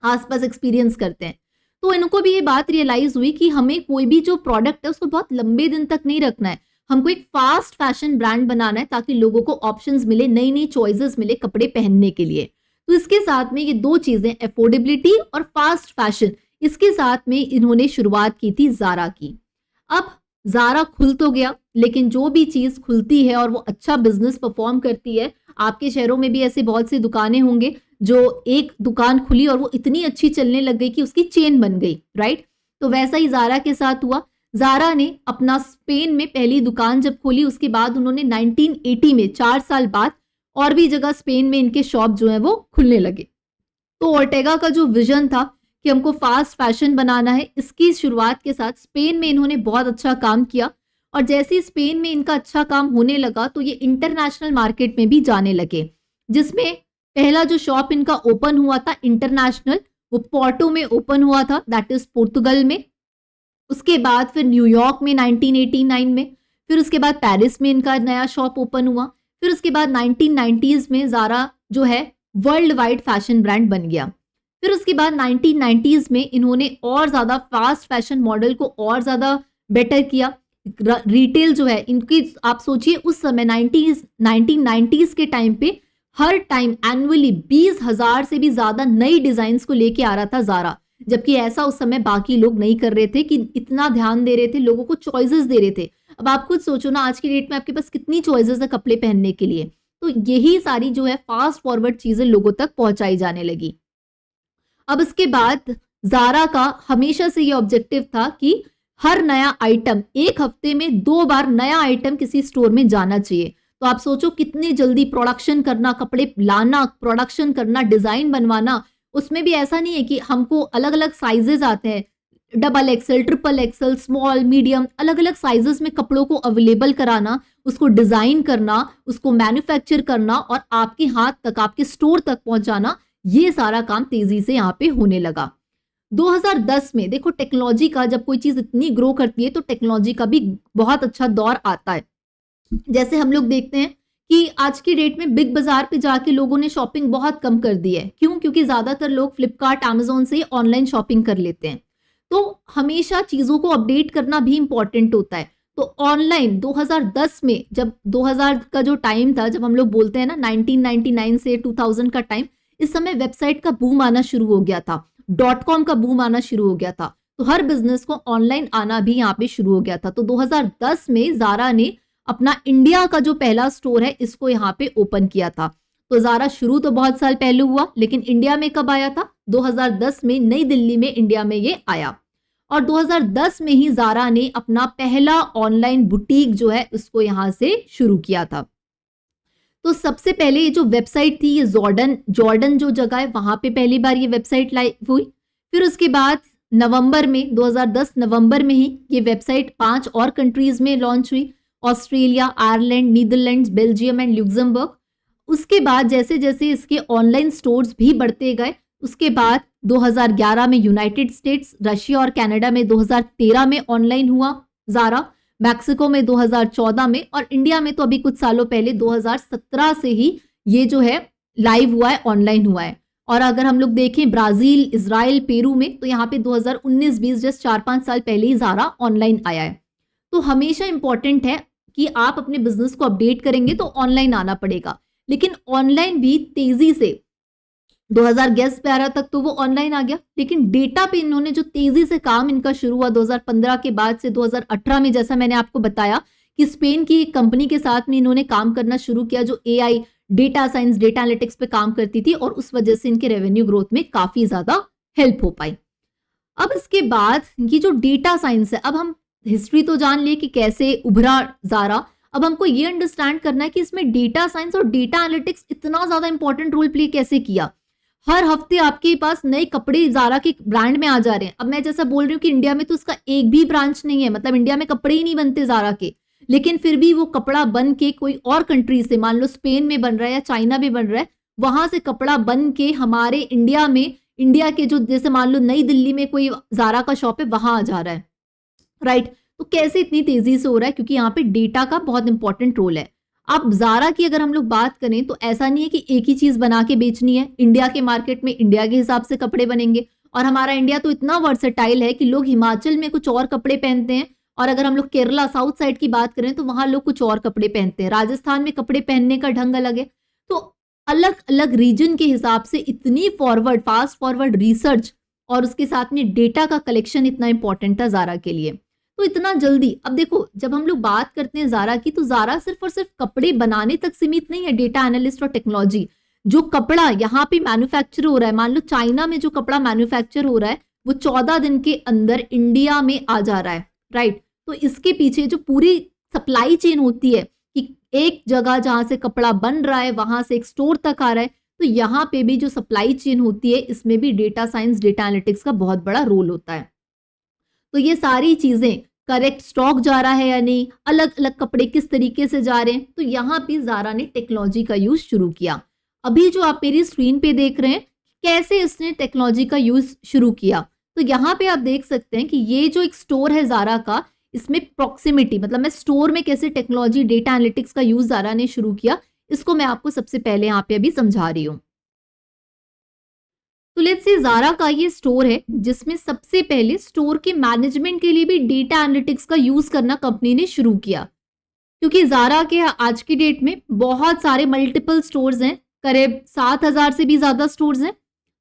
आसपास एक्सपीरियंस करते हैं। तो इनको भी ये बात रियलाइज हुई कि हमें कोई भी जो प्रोडक्ट है उसको बहुत लंबे दिन तक नहीं रखना है, हमको एक फास्ट फैशन ब्रांड बनाना है ताकि लोगों को ऑप्शंस मिले, नई नई चॉइसेस मिले कपड़े पहनने के लिए। तो इसके साथ में ये दो चीजें, अफोर्डेबिलिटी और फास्ट फैशन, इसके साथ में इन्होंने शुरुआत की थी जारा की। अब जारा खुल तो गया, लेकिन जो भी चीज खुलती है और वो अच्छा बिजनेस परफॉर्म करती है, आपके शहरों में भी ऐसे बहुत सी दुकानें होंगे जो एक दुकान खुली और वो इतनी अच्छी चलने लग गई कि उसकी चेन बन गई, राइट। तो वैसा ही जारा के साथ हुआ। जारा ने अपना स्पेन में पहली दुकान जब खोली, उसके बाद उन्होंने 1980 में 4 साल बाद और भी जगह स्पेन में इनके शॉप जो है वो खुलने लगे। तो ओर्टेगा का जो विजन था कि हमको फास्ट फैशन बनाना है, इसकी शुरुआत के साथ स्पेन में इन्होंने बहुत अच्छा काम किया और जैसे ही स्पेन में इनका अच्छा काम होने लगा तो ये इंटरनेशनल मार्केट में भी जाने लगे, जिसमें पहला जो शॉप इनका ओपन हुआ था इंटरनेशनल, वो पोर्टो में ओपन हुआ था, दैट इज पोर्तुगल में। उसके बाद फिर न्यूयॉर्क में 1989 में, फिर उसके बाद पेरिस में इनका नया शॉप ओपन हुआ, फिर उसके बाद 1990s में जारा जो है वर्ल्ड वाइड फैशन ब्रांड बन गया। फिर उसके बाद 1990s में इन्होंने और ज़्यादा फास्ट फैशन मॉडल को और ज़्यादा बेटर किया। रिटेल जो है इनकी, आप सोचिए उस समय 1990s के टाइम पे हर टाइम एनुअली 20,000 से भी ज़्यादा नई डिज़ाइंस को लेके आ रहा था जारा, जबकि ऐसा उस समय बाकी लोग नहीं कर रहे थे कि इतना ध्यान दे रहे थे, लोगों को चॉइसेस दे रहे थे। अब आप खुद सोचो ना, आज की डेट में आपके पास कितनी चॉइसेस है कपड़े पहनने के लिए। तो यही सारी जो है फास्ट फॉरवर्ड चीजें लोगों तक पहुंचाई जाने लगी। अब इसके बाद जारा का हमेशा से ये ऑब्जेक्टिव था कि हर नया आइटम, एक हफ्ते में 2 बार नया आइटम किसी स्टोर में जाना चाहिए। तो आप सोचो कितनी जल्दी प्रोडक्शन करना, कपड़े लाना, प्रोडक्शन करना, डिजाइन बनवाना। उसमें भी ऐसा नहीं है कि हमको अलग अलग साइजेस आते हैं, double XL, triple XL, small, medium, अलग अलग साइजेस में कपड़ों को अवेलेबल कराना, उसको डिजाइन करना, उसको मैन्युफैक्चर करना और आपके हाथ तक, आपके स्टोर तक पहुंचाना, ये सारा काम तेजी से यहाँ पे होने लगा। 2010 में देखो, टेक्नोलॉजी का जब कोई चीज इतनी ग्रो करती है तो टेक्नोलॉजी का भी बहुत अच्छा दौर आता है। जैसे हम लोग देखते हैं कि आज की डेट में बिग बाजार पे जाके लोगों ने शॉपिंग बहुत कम कर दी है। क्यों? क्योंकि ज्यादातर लोग फ्लिपकार्ट, अमेजोन से ऑनलाइन शॉपिंग कर लेते हैं। तो हमेशा चीजों को अपडेट करना भी इंपॉर्टेंट होता है। तो ऑनलाइन 2010 में, जब 2000 का जो टाइम था, जब हम लोग बोलते हैं ना 1999 से 2000 का टाइम, इस समय वेबसाइट का बूम आना शुरू हो गया था, .com का बूम आना शुरू हो गया था। तो हर बिजनेस को ऑनलाइन आना भी यहाँ पे शुरू हो गया था। तो 2010 में जारा ने अपना इंडिया का जो पहला स्टोर है इसको यहाँ पे ओपन किया था। तो जारा शुरू तो बहुत साल पहले हुआ, लेकिन इंडिया में कब आया था? 2010 में नई दिल्ली में इंडिया में ये आया। और 2010 में ही जारा ने अपना पहला ऑनलाइन बुटीक जो है उसको यहाँ से शुरू किया था। तो सबसे पहले ये जो वेबसाइट थी, ये जॉर्डन जो जगह है वहां पे पहली बार ये वेबसाइट लाइव हुई। फिर उसके बाद नवंबर में, 2010 नवंबर में ही ये वेबसाइट 5 और कंट्रीज में लॉन्च हुई, Australia, Ireland, Netherlands, Belgium and Luxembourg. उसके बाद जैसे जैसे इसके ऑनलाइन स्टोर्स भी बढ़ते गए, उसके बाद 2011 में यूनाइटेड स्टेट्स, रशिया और कनाडा में 2013 में ऑनलाइन हुआ जारा, मैक्सिको में 2014 में, और इंडिया में तो अभी कुछ सालों पहले 2017 से ही ये जो है लाइव हुआ है, ऑनलाइन हुआ है। और अगर हम लोग देखें ब्राजील, इजराइल, पेरू में, तो यहाँ पे 2019-20 जस्ट 4-5 साल पहले ही जारा ऑनलाइन आया है। तो हमेशा इंपॉर्टेंट है कि आप अपने बिजनेस को अपडेट करेंगे तो ऑनलाइन आना पड़ेगा, लेकिन ऑनलाइन भी तेजी से 2011 तक तो वो ऑनलाइन आ गया, लेकिन डेटा पे इन्होंने जो तेजी से काम इनका शुरू हुआ 2015 के बाद से 2018 में, जैसा मैंने आपको बताया कि स्पेन की एक कंपनी के साथ में इन्होंने काम करना शुरू किया जो AI, data science, data analytics पे काम करती थी, और उस वजह से इनके रेवेन्यू ग्रोथ में काफी ज्यादा हेल्प हो पाई। अब इसके बाद ये जो डेटा साइंस है, अब हम हिस्ट्री तो जान लिए कि कैसे उभरा जारा, अब हमको ये अंडरस्टैंड करना है कि इसमें डेटा साइंस और डेटा एनालिटिक्स इतना ज्यादा इंपॉर्टेंट रोल प्ले कैसे किया। हर हफ्ते आपके पास नए कपड़े जारा के ब्रांड में आ जा रहे हैं। अब मैं जैसा बोल रही हूँ कि इंडिया में तो उसका एक भी ब्रांच नहीं है, मतलब इंडिया में कपड़े ही नहीं बनते जारा के, लेकिन फिर भी वो कपड़ा बन के कोई और कंट्री से, मान लो स्पेन में बन रहा है या चाइना में बन रहा है, वहां से कपड़ा बन के हमारे इंडिया में, इंडिया के जो, जैसे मान लो नई दिल्ली में कोई जारा का शॉप है, वहां आ जा रहा है, राइट। तो कैसे इतनी तेजी से हो रहा है? क्योंकि यहाँ पे डेटा का बहुत इंपॉर्टेंट रोल है। अब जारा की अगर हम लोग बात करें तो ऐसा नहीं है कि एक ही चीज बना के बेचनी है। इंडिया के मार्केट में इंडिया के हिसाब से कपड़े बनेंगे, और हमारा इंडिया तो इतना वर्सेटाइल है कि लोग हिमाचल में कुछ और कपड़े पहनते हैं, और अगर हम लोग केरला, साउथ साइड की बात करें तो वहां लोग कुछ और कपड़े पहनते हैं, राजस्थान में कपड़े पहनने का ढंग अलग है। तो अलग अलग रीजन के हिसाब से इतनी फॉरवर्ड, फास्ट फॉरवर्ड रिसर्च और उसके साथ में डेटा का कलेक्शन इतना इंपॉर्टेंट था जारा के लिए। तो इतना जल्दी, अब देखो जब हम लोग बात करते हैं जारा की, तो जारा सिर्फ और सिर्फ कपड़े बनाने तक सीमित नहीं है। डेटा एनालिस्ट और टेक्नोलॉजी, जो कपड़ा यहाँ पे मैन्युफैक्चर हो रहा है, मान लो चाइना में जो कपड़ा मैन्युफैक्चर हो रहा है वो 14 दिन के अंदर इंडिया में आ जा रहा है, राइट। तो इसके पीछे जो पूरी सप्लाई चेन होती है कि एक जगह जहां से कपड़ा बन रहा है वहां से एक स्टोर तक आ रहा है, तो यहाँ पे भी जो सप्लाई चेन होती है इसमें भी डेटा साइंस, डेटा एनालिटिक्स का बहुत बड़ा रोल होता है। तो ये सारी चीजें, करेक्ट स्टॉक जा रहा है या नहीं, अलग अलग कपड़े किस तरीके से जा रहे हैं, तो यहाँ पे ज़ारा ने टेक्नोलॉजी का यूज शुरू किया। अभी जो आप मेरी स्क्रीन पे देख रहे हैं कैसे इसने टेक्नोलॉजी का यूज शुरू किया, तो यहाँ पे आप देख सकते हैं कि ये जो एक स्टोर है ज़ारा का, इसमें प्रॉक्सिमिटी, मतलब मैं स्टोर में कैसे टेक्नोलॉजी, डेटा एनालिटिक्स का यूज ज़ारा ने शुरू किया, इसको मैं आपको सबसे पहले यहाँ पे अभी समझा रही हूँ। तो लेट्स से ज़ारा का ये स्टोर है जिसमें सबसे पहले स्टोर के मैनेजमेंट के लिए भी डेटा एनालिटिक्स का यूज करना कंपनी ने शुरू किया, क्योंकि ज़ारा के आज की डेट में बहुत सारे मल्टीपल स्टोर्स हैं, करीब 7,000 से भी ज्यादा स्टोर्स हैं।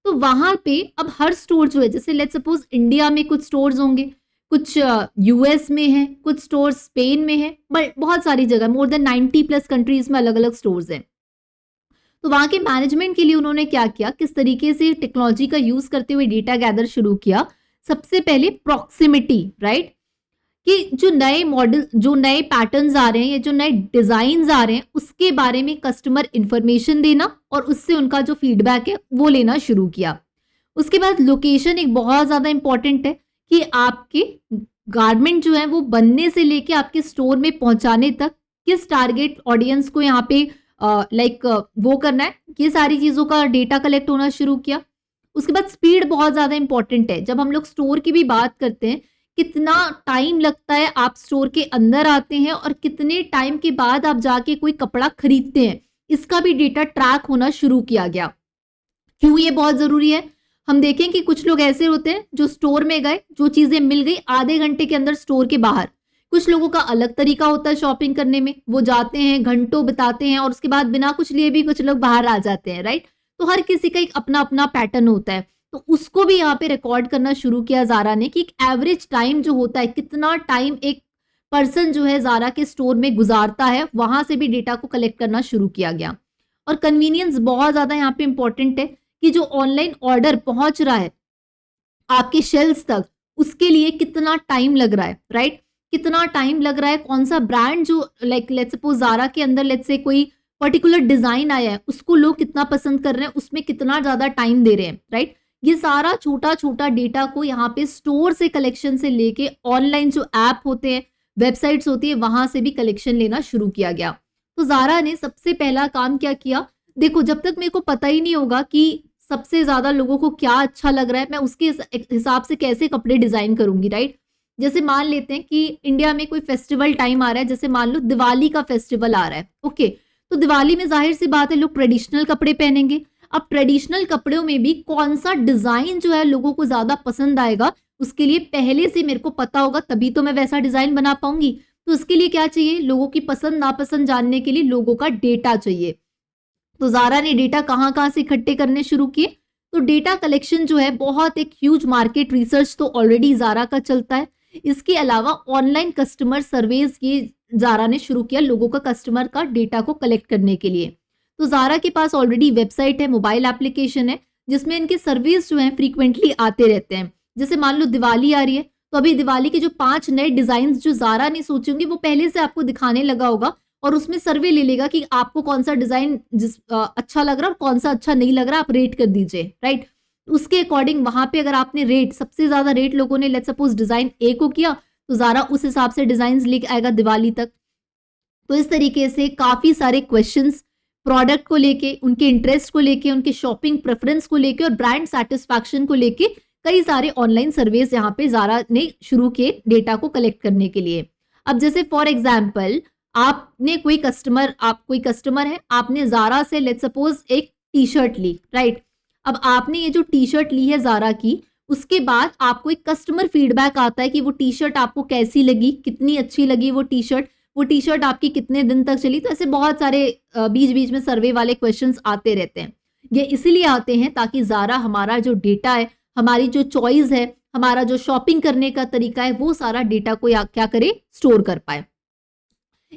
तो वहां पे अब हर स्टोर जो है, जैसे लेट्स सपोज इंडिया में कुछ स्टोर्स होंगे, कुछ यूएस में है, कुछ स्टोर स्पेन में है, बट बहुत सारी जगह, मोर देन 90 प्लस कंट्रीज में अलग अलग स्टोर्स हैं। तो वहां के मैनेजमेंट के लिए उन्होंने क्या किया, किस तरीके से टेक्नोलॉजी का यूज करते हुए डेटा गैदर शुरू किया। सबसे पहले प्रॉक्सिमिटी, राइट, कि जो नए मॉडल, जो नए पैटर्न्स आ रहे हैं या जो नए डिजाइन आ रहे हैं उसके बारे में कस्टमर इंफॉर्मेशन देना और उससे उनका जो फीडबैक है वो लेना शुरू किया। उसके बाद लोकेशन एक बहुत ज्यादा इंपॉर्टेंट है कि आपके गारमेंट जो है वो बनने से लेके आपके स्टोर में पहुंचाने तक किस टारगेट ऑडियंस को यहाँ पे वो करना है, ये सारी चीजों का डेटा कलेक्ट होना शुरू किया। उसके बाद स्पीड बहुत ज्यादा इंपॉर्टेंट है। जब हम लोग स्टोर की भी बात करते हैं, कितना टाइम लगता है आप स्टोर के अंदर आते हैं और कितने टाइम के बाद आप जाके कोई कपड़ा खरीदते हैं, इसका भी डेटा ट्रैक होना शुरू किया गया। क्यों ये बहुत जरूरी है, हम देखें कि कुछ लोग ऐसे होते हैं जो स्टोर में गए, जो चीजें मिल गई, आधे घंटे के अंदर स्टोर के बाहर। कुछ लोगों का अलग तरीका होता है शॉपिंग करने में, वो जाते हैं, घंटों बिताते हैं और उसके बाद बिना कुछ लिए भी कुछ लोग बाहर आ जाते हैं, राइट। तो हर किसी का एक अपना अपना पैटर्न होता है, तो उसको भी यहाँ पे रिकॉर्ड करना शुरू किया ज़ारा ने कि एक एवरेज टाइम जो होता है, कितना टाइम एक पर्सन जो है ज़ारा के स्टोर में गुजारता है, वहां से भी डेटा को कलेक्ट करना शुरू किया गया। और कन्वीनियंस बहुत ज्यादा यहाँ पे इंपॉर्टेंट है कि जो ऑनलाइन ऑर्डर पहुंच रहा है आपके शेल्फ्स तक, उसके लिए कितना टाइम लग रहा है, राइट, कितना टाइम लग रहा है, कौन सा ब्रांड जो लेट्स सपोज ज़ारा के अंदर लेट्स से कोई पर्टिकुलर डिजाइन आया है उसको लोग कितना पसंद कर रहे हैं, उसमें कितना ज्यादा टाइम दे रहे हैं, राइट। ये सारा छोटा छोटा डेटा को यहाँ पे स्टोर से कलेक्शन से लेके ऑनलाइन जो ऐप होते हैं, वेबसाइट्स होती है, वहां से भी कलेक्शन लेना शुरू किया गया। तो ज़ारा ने सबसे पहला काम क्या किया, देखो जब तक मेरे को पता ही नहीं होगा कि सबसे ज्यादा लोगों को क्या अच्छा लग रहा है, मैं उसके हिसाब से कैसे कपड़े डिजाइन करूंगी, राइट। जैसे मान लेते हैं कि इंडिया में कोई फेस्टिवल टाइम आ रहा है, जैसे मान लो दिवाली का फेस्टिवल आ रहा है, ओके। तो दिवाली में जाहिर सी बात है लोग ट्रेडिशनल कपड़े पहनेंगे। अब ट्रेडिशनल कपड़ों में भी कौन सा डिजाइन जो है लोगों को ज्यादा पसंद आएगा, उसके लिए पहले से मेरे को पता होगा, तभी तो मैं वैसा डिजाइन बना पाऊंगी। तो उसके लिए क्या चाहिए, लोगों की पसंद नापसंद जानने के लिए लोगों का डेटा चाहिए। तो ज़ारा ने डेटा कहाँ कहाँ से इकट्ठे करने शुरू किए, तो डेटा कलेक्शन जो है बहुत एक ह्यूज मार्केट रिसर्च तो ऑलरेडी ज़ारा का चलता है। इसके अलावा ऑनलाइन कस्टमर सर्वेज ये ज़ारा ने शुरू किया लोगों का, कस्टमर का डेटा को कलेक्ट करने के लिए। तो ज़ारा के पास ऑलरेडी वेबसाइट है, मोबाइल एप्लीकेशन है, जिसमें इनके सर्वेज जो हैं फ्रीक्वेंटली आते रहते हैं। जैसे मान लो दिवाली आ रही है, तो अभी दिवाली के जो 5 नए डिजाइन जो ज़ारा ने सोचे होंगे वो पहले से आपको दिखाने लगा होगा और उसमें सर्वे ले लेगा कि आपको कौन सा डिजाइन अच्छा लग रहा है और कौन सा अच्छा नहीं लग रहा, आप रेट कर दीजिए, राइट। उसके अकॉर्डिंग वहां पे अगर आपने रेट, सबसे ज्यादा रेट लोगों ने लेट्स सपोज डिजाइन ए को किया, तो ज़ारा उस हिसाब से डिजाइन लेके आएगा दिवाली तक। तो इस तरीके से काफी सारे क्वेश्चंस प्रोडक्ट को लेके, उनके इंटरेस्ट को लेके, उनके शॉपिंग प्रेफरेंस को लेके और ब्रांड सेटिस्फैक्शन को लेके कई सारे ऑनलाइन सर्वेस यहाँ पे ज़ारा ने शुरू किए डेटा को कलेक्ट करने के लिए। अब जैसे फॉर एग्जाम्पल आपने कोई कस्टमर है, आपने ज़ारा से लेट्स सपोज एक टी शर्ट ली, राइट। अब आपने ये जो टी शर्ट ली है ज़ारा की, उसके बाद आपको एक कस्टमर फीडबैक आता है कि वो टी शर्ट आपको कैसी लगी, कितनी अच्छी लगी वो टी शर्ट आपकी कितने दिन तक चली। तो ऐसे बहुत सारे बीच बीच में सर्वे वाले क्वेश्चंस आते रहते हैं। ये इसीलिए आते हैं ताकि ज़ारा हमारा जो डेटा है, हमारी जो चॉइस है, हमारा जो शॉपिंग करने का तरीका है, वो सारा डेटा को क्या करे, स्टोर कर पाए।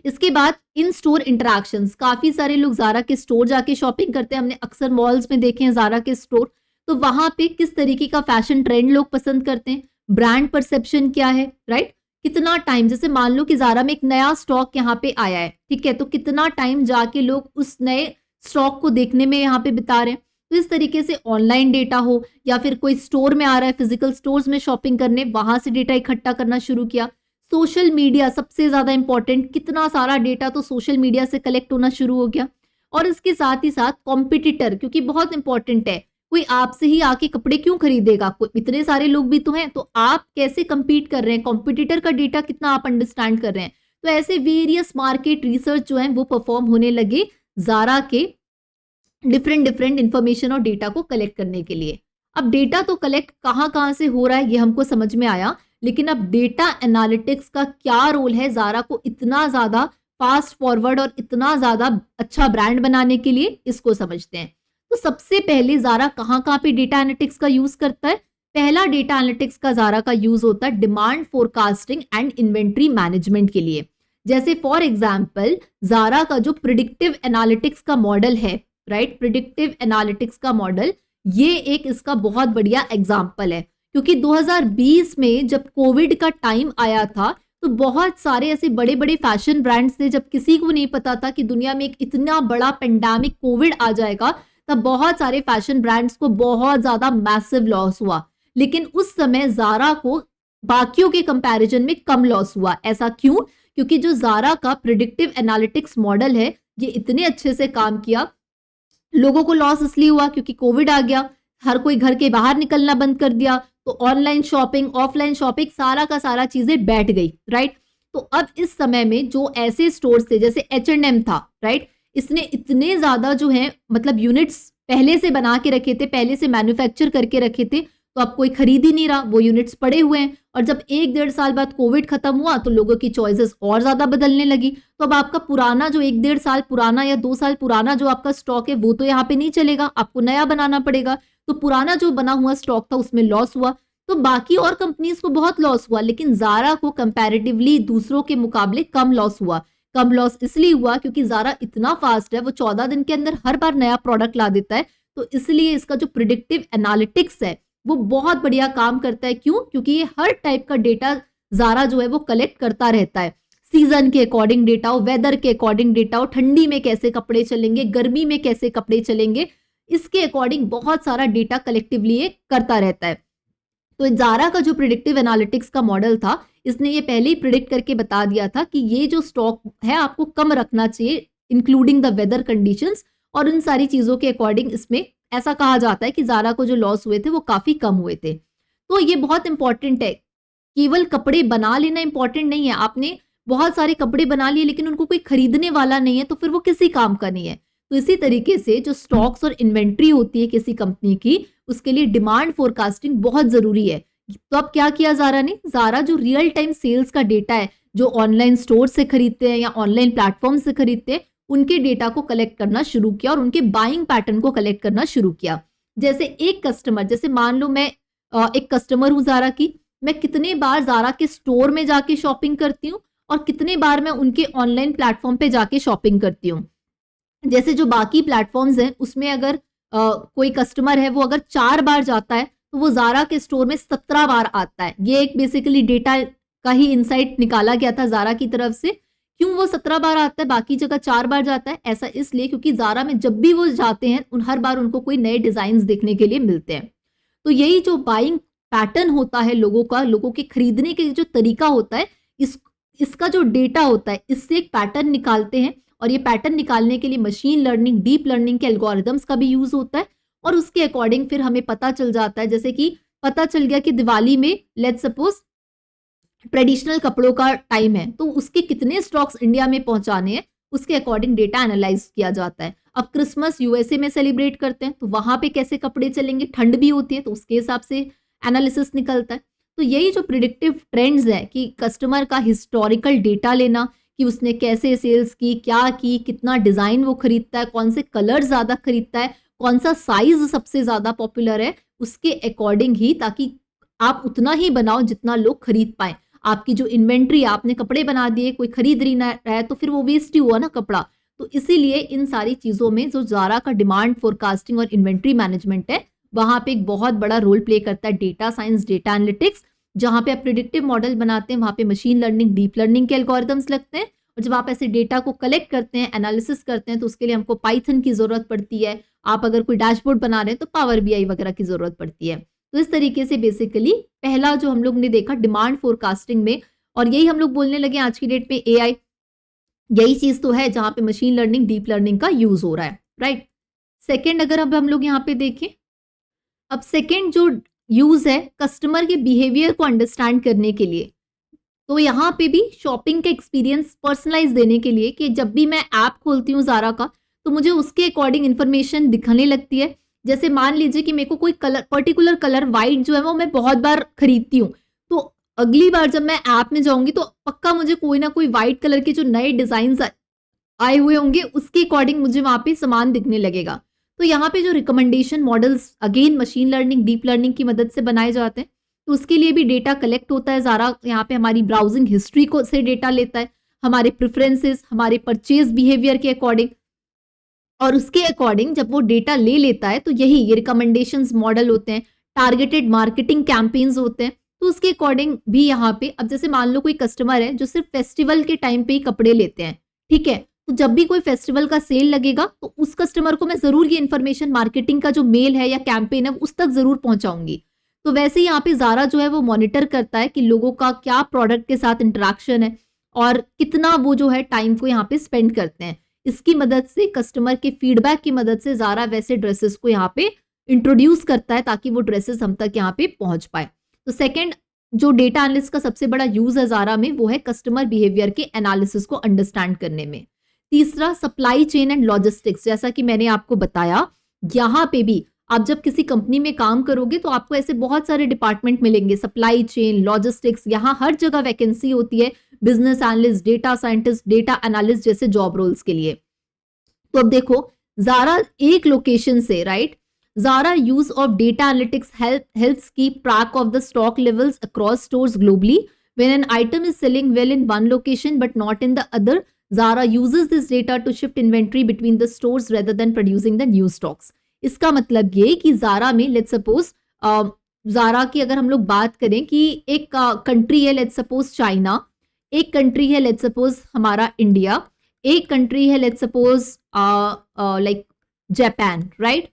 इसके बाद इन स्टोर इंटरैक्शंस, काफी सारे लोग ज़ारा के स्टोर जाके शॉपिंग करते हैं, हमने अक्सर मॉल्स में देखे हैं ज़ारा के स्टोर। तो वहां पे किस तरीके का फैशन ट्रेंड लोग पसंद करते हैं, ब्रांड परसेप्शन क्या है, राइट। कितना टाइम, जैसे मान लो कि जारा में एक नया स्टॉक यहाँ पे आया है, ठीक है, तो कितना टाइम जाके लोग उस नए स्टॉक को देखने में यहाँ पे बिता रहे हैं। तो इस तरीके से ऑनलाइन डेटा हो या फिर कोई स्टोर में आ रहा है, फिजिकल स्टोर्स में शॉपिंग करने, वहां से डेटा इकट्ठा करना शुरू किया। सोशल मीडिया सबसे ज्यादा इंपॉर्टेंट, कितना सारा डेटा तो सोशल मीडिया से कलेक्ट होना शुरू हो गया। और इसके साथ ही साथ कॉम्पिटिटर, क्योंकि बहुत इंपॉर्टेंट है, कोई आपसे ही आके कपड़े क्यों खरीदेगा, कोई इतने सारे लोग भी तो हैं, तो आप कैसे कंपीट कर रहे हैं, कॉम्पिटिटर का डेटा कितना आप अंडरस्टैंड कर रहे हैं। तो ऐसे वेरियस मार्केट रिसर्च जो है वो परफॉर्म होने लगे जारा के डिफरेंट इंफॉर्मेशन और डेटा को कलेक्ट करने के लिए। अब डेटा तो कलेक्ट कहाँ से हो रहा है ये हमको समझ में आया, लेकिन अब डेटा एनालिटिक्स का क्या रोल है जारा को इतना ज्यादा फास्ट फॉरवर्ड और इतना ज्यादा अच्छा ब्रांड बनाने के लिए, इसको समझते हैं। तो सबसे पहले जारा कहाँ पे डेटा एनालिटिक्स का यूज करता है। पहला डेटा एनालिटिक्स का जारा का यूज होता है demand forecasting and inventory management के लिए। जैसे फॉर एग्जाम्पल जारा का जो प्रिडिक्टिव एनालिटिक्स का मॉडल है, राइट, प्रिडिक्टिव एनालिटिक्स का मॉडल, ये एक इसका बहुत बढ़िया एग्जाम्पल है। क्योंकि 2020 में जब कोविड का टाइम आया था तो बहुत सारे ऐसे बड़े बड़े फैशन ब्रांड्स थे, जब किसी को नहीं पता था कि दुनिया में एक इतना बड़ा पेंडेमिक कोविड आ जाएगा, तब बहुत सारे फैशन ब्रांड्स को बहुत ज्यादा मैसिव लॉस हुआ। लेकिन उस समय जारा को बाकियों के कंपैरिजन में कम लॉस हुआ। ऐसा क्यों? क्योंकि जो जारा का प्रिडिक्टिव एनालिटिक्स मॉडल है ये इतने अच्छे से काम किया। लोगों को लॉस इसलिए हुआ क्योंकि कोविड आ गया, हर कोई घर के बाहर निकलना बंद कर दिया, तो ऑनलाइन शॉपिंग, ऑफलाइन शॉपिंग, सारा का सारा चीजें बैठ गई, राइट। तो अब इस समय में जो ऐसे स्टोर्स थे, जैसे H&M था, राइट, इसने इतने ज्यादा जो है मतलब यूनिट्स पहले से बना के रखे थे, पहले से मैन्युफैक्चर करके रखे थे, तो अब कोई खरीद ही नहीं रहा, वो यूनिट्स पड़े हुए हैं। और जब 1-1.5 साल बाद कोविड खत्म हुआ तो लोगों की चॉइसेस और ज्यादा बदलने लगी। तो अब आपका पुराना जो 1-1.5 साल पुराना या 2 साल पुराना जो आपका स्टॉक है वो तो यहाँ पे नहीं चलेगा, आपको नया बनाना पड़ेगा। तो पुराना जो बना हुआ स्टॉक था उसमें लॉस हुआ, तो बाकी और कंपनीज को बहुत लॉस हुआ, लेकिन जारा को कंपैरेटिवली दूसरों के मुकाबले कम लॉस हुआ। कम लॉस इसलिए हुआ क्योंकि जारा इतना फास्ट है, वो 14 दिन के अंदर हर बार नया प्रोडक्ट ला देता है। तो इसलिए इसका जो प्रिडिक्टिव एनालिटिक्स है वो बहुत बढ़िया काम करता है। क्यों? क्योंकि ये हर टाइप का डेटा जारा जो है वो कलेक्ट करता रहता है। सीजन के अकॉर्डिंग डेटा हो, वेदर के अकॉर्डिंग डेटा हो, ठंडी में कैसे कपड़े चलेंगे, गर्मी में कैसे कपड़े चलेंगे, इसके अकॉर्डिंग बहुत सारा डेटा कलेक्टिवली ये करता रहता है। तो जारा का जो प्रिडिक्टिव एनालिटिक्स का मॉडल था, इसने ये पहले ही प्रिडिक्ट करके बता दिया था कि ये जो स्टॉक है आपको कम रखना चाहिए, इंक्लूडिंग द वेदर कंडीशंस, और उन सारी चीजों के अकॉर्डिंग इसमें ऐसा कहा जाता है कि जारा को जो लॉस हुए थे वो काफी कम हुए थे। तो ये बहुत इंपॉर्टेंट है। केवल कपड़े बना लेना इंपॉर्टेंट नहीं है, आपने बहुत सारे कपड़े बना लिए लेकिन उनको कोई खरीदने वाला नहीं है तो फिर वो किसी काम का नहीं है। तो इसी तरीके से जो स्टॉक्स और इन्वेंट्री होती है किसी कंपनी की, उसके लिए डिमांड फोरकास्टिंग बहुत जरूरी है। तो अब क्या किया जारा ने, जारा जो रियल टाइम सेल्स का डेटा है, जो ऑनलाइन स्टोर से खरीदते हैं या ऑनलाइन प्लेटफॉर्म से खरीदते हैं, उनके डेटा को कलेक्ट करना शुरू किया और उनके बाइंग पैटर्न को कलेक्ट करना शुरू किया। जैसे एक कस्टमर, जैसे मान लो मैं एक कस्टमर हूं जारा की, मैं कितने बार जारा के स्टोर में जाके शॉपिंग करती हूँ और कितने बार मैं उनके ऑनलाइन प्लेटफॉर्म पे जाके शॉपिंग करती हूँ। जैसे जो बाकी प्लेटफॉर्म्स हैं उसमें अगर कोई कस्टमर है वो अगर 4 बार जाता है तो वो जारा के स्टोर में 17 बार आता है। ये एक बेसिकली डेटा का ही इंसाइट निकाला गया था जारा की तरफ से। क्यों वो 17 बार आता है, बाकी जगह 4 बार जाता है? ऐसा इसलिए क्योंकि जारा में जब भी वो जाते हैं उन हर बार उनको कोई नए डिजाइन देखने के लिए मिलते हैं। तो यही जो बाइंग पैटर्न होता है लोगों का, लोगों के खरीदने के जो तरीका होता है, इसका जो डेटा होता है, इससे एक पैटर्न निकालते हैं। और ये पैटर्न निकालने के लिए मशीन लर्निंग, डीप लर्निंग के एल्गोरिदम्स का भी यूज होता है। और उसके अकॉर्डिंग फिर हमें पता चल जाता है, जैसे कि पता चल गया कि दिवाली में लेट्स सपोज ट्रेडिशनल कपड़ों का टाइम है, तो उसके कितने स्टॉक्स इंडिया में पहुंचाने हैं, उसके अकॉर्डिंग डेटा एनालाइज किया जाता है। अब क्रिसमस यूएसए में सेलिब्रेट करते हैं तो वहां पे कैसे कपड़े चलेंगे, ठंड भी होती है तो उसके हिसाब से एनालिसिस निकलता है। तो यही जो प्रिडिक्टिव ट्रेंड्स है कि कस्टमर का हिस्टोरिकल डेटा लेना कि उसने कैसे सेल्स की, क्या की, कितना डिजाइन वो खरीदता है, कौन से कलर ज्यादा खरीदता है, कौन सा साइज सबसे ज्यादा पॉपुलर है, उसके अकॉर्डिंग ही, ताकि आप उतना ही बनाओ जितना लोग खरीद पाए। आपकी जो इन्वेंट्री, आपने कपड़े बना दिए, कोई खरीद नहीं रहा है तो फिर वो वेस्ट ही हुआ ना कपड़ा। तो इसीलिए इन सारी चीजों में जो जारा का डिमांड फोरकास्टिंग और इन्वेंट्री मैनेजमेंट है वहां पे एक बहुत बड़ा रोल प्ले करता है डेटा साइंस, डेटा एनालिटिक्स। जहां पे आप प्रिडिक्टिव मॉडल बनाते हैं वहां पे मशीन लर्निंग, डीप लर्निंग के एल्गोरिथम्स लगते हैं। और जब आप ऐसे डेटा को कलेक्ट करते हैं, एनालिसिस करते हैं, तो उसके लिए हमको पाइथन की जरूरत पड़ती है। आप अगर कोई डैशबोर्ड बना रहे हैं तो पावर बीआई वगैरह की जरूरत पड़ती है। तो इस तरीके से बेसिकली पहला जो हम लोग ने देखा डिमांड फोरकास्टिंग में, और यही हम लोग बोलने लगे आज की डेट में एआई, यही चीज तो है जहां पे मशीन लर्निंग, डीप लर्निंग का यूज हो रहा है, राइट। सेकेंड अगर अब हम लोग यहाँ पे देखें, अब सेकेंड जो यूज है कस्टमर के बिहेवियर को अंडरस्टैंड करने के लिए, तो यहाँ पे भी शॉपिंग का एक्सपीरियंस पर्सनलाइज देने के लिए कि जब भी मैं ऐप खोलती हूँ ज़ारा का तो मुझे उसके अकॉर्डिंग इन्फॉर्मेशन दिखाने लगती है। जैसे मान लीजिए कि मेरे को कोई कलर, पर्टिकुलर कलर वाइट जो है वो मैं बहुत बार खरीदती हूँ, तो अगली बार जब मैं ऐप में जाऊंगी तो पक्का मुझे कोई ना कोई वाइट कलर के जो नए डिजाइन आए हुए होंगे उसके अकॉर्डिंग मुझे वहां पे सामान दिखने लगेगा। तो यहाँ पे जो recommendation models again machine learning, deep learning की मदद से बनाए जाते हैं, तो उसके लिए भी डेटा कलेक्ट होता है। ज़ारा यहाँ पे हमारी ब्राउजिंग हिस्ट्री को से डेटा लेता है, हमारे प्रेफरेंसेस, हमारे परचेज बिहेवियर के अकॉर्डिंग, और उसके अकॉर्डिंग जब वो डेटा ले लेता है तो यही ये रिकमेंडेशंस मॉडल होते हैं, टारगेटेड मार्केटिंग कैंपेन्स होते हैं। तो उसके अकॉर्डिंग भी यहाँ पे, अब जैसे मान लो कोई कस्टमर है जो सिर्फ फेस्टिवल के टाइम पे ही कपड़े लेते हैं, ठीक है, तो जब भी कोई फेस्टिवल का सेल लगेगा तो उस कस्टमर को मैं जरूर ये इन्फॉर्मेशन मार्केटिंग का जो मेल है या कैंपेन है उस तक जरूर पहुंचाऊंगी। तो वैसे ही यहाँ पे ज़ारा जो है वो मॉनिटर करता है कि लोगों का क्या प्रोडक्ट के साथ इंटरेक्शन है और कितना वो जो है टाइम को यहाँ पे स्पेंड करते हैं। इसकी मदद से, कस्टमर के फीडबैक की मदद से ज़ारा वैसे ड्रेसेस को यहाँ पे इंट्रोड्यूस करता है ताकि वो ड्रेसेस हम तक यहाँ पे पहुंच पाए। तो सेकेंड जो डेटा एनालिस्ट का सबसे बड़ा यूज है ज़ारा में वो है कस्टमर बिहेवियर के एनालिसिस को अंडरस्टैंड करने में। तीसरा सप्लाई चेन एंड लॉजिस्टिक्स, जैसा कि मैंने आपको बताया, यहाँ पे भी आप जब किसी कंपनी में काम करोगे तो आपको ऐसे बहुत सारे डिपार्टमेंट मिलेंगे, सप्लाई चेन, लॉजिस्टिक्स, यहाँ हर जगह वैकेंसी होती है business analyst, data scientist, data analyst जैसे जॉब रोल्स के लिए। तो अब देखो ज़ारा एक लोकेशन से, right, Zara use of data analytics helps keep track of the stock levels across stores globally. When an item is selling well in one location but not in the other, Zara uses this data to shift inventory between the stores rather than producing the new stocks. इसका मतलब ये कि ज़ारा में let's suppose, Zaara की अगर हम लोग बात करें कि एक कंट्री है लेट्स सपोज चाइना, एक कंट्री है लेट्स सपोज हमारा इंडिया, एक कंट्री है let's suppose like Japan, right.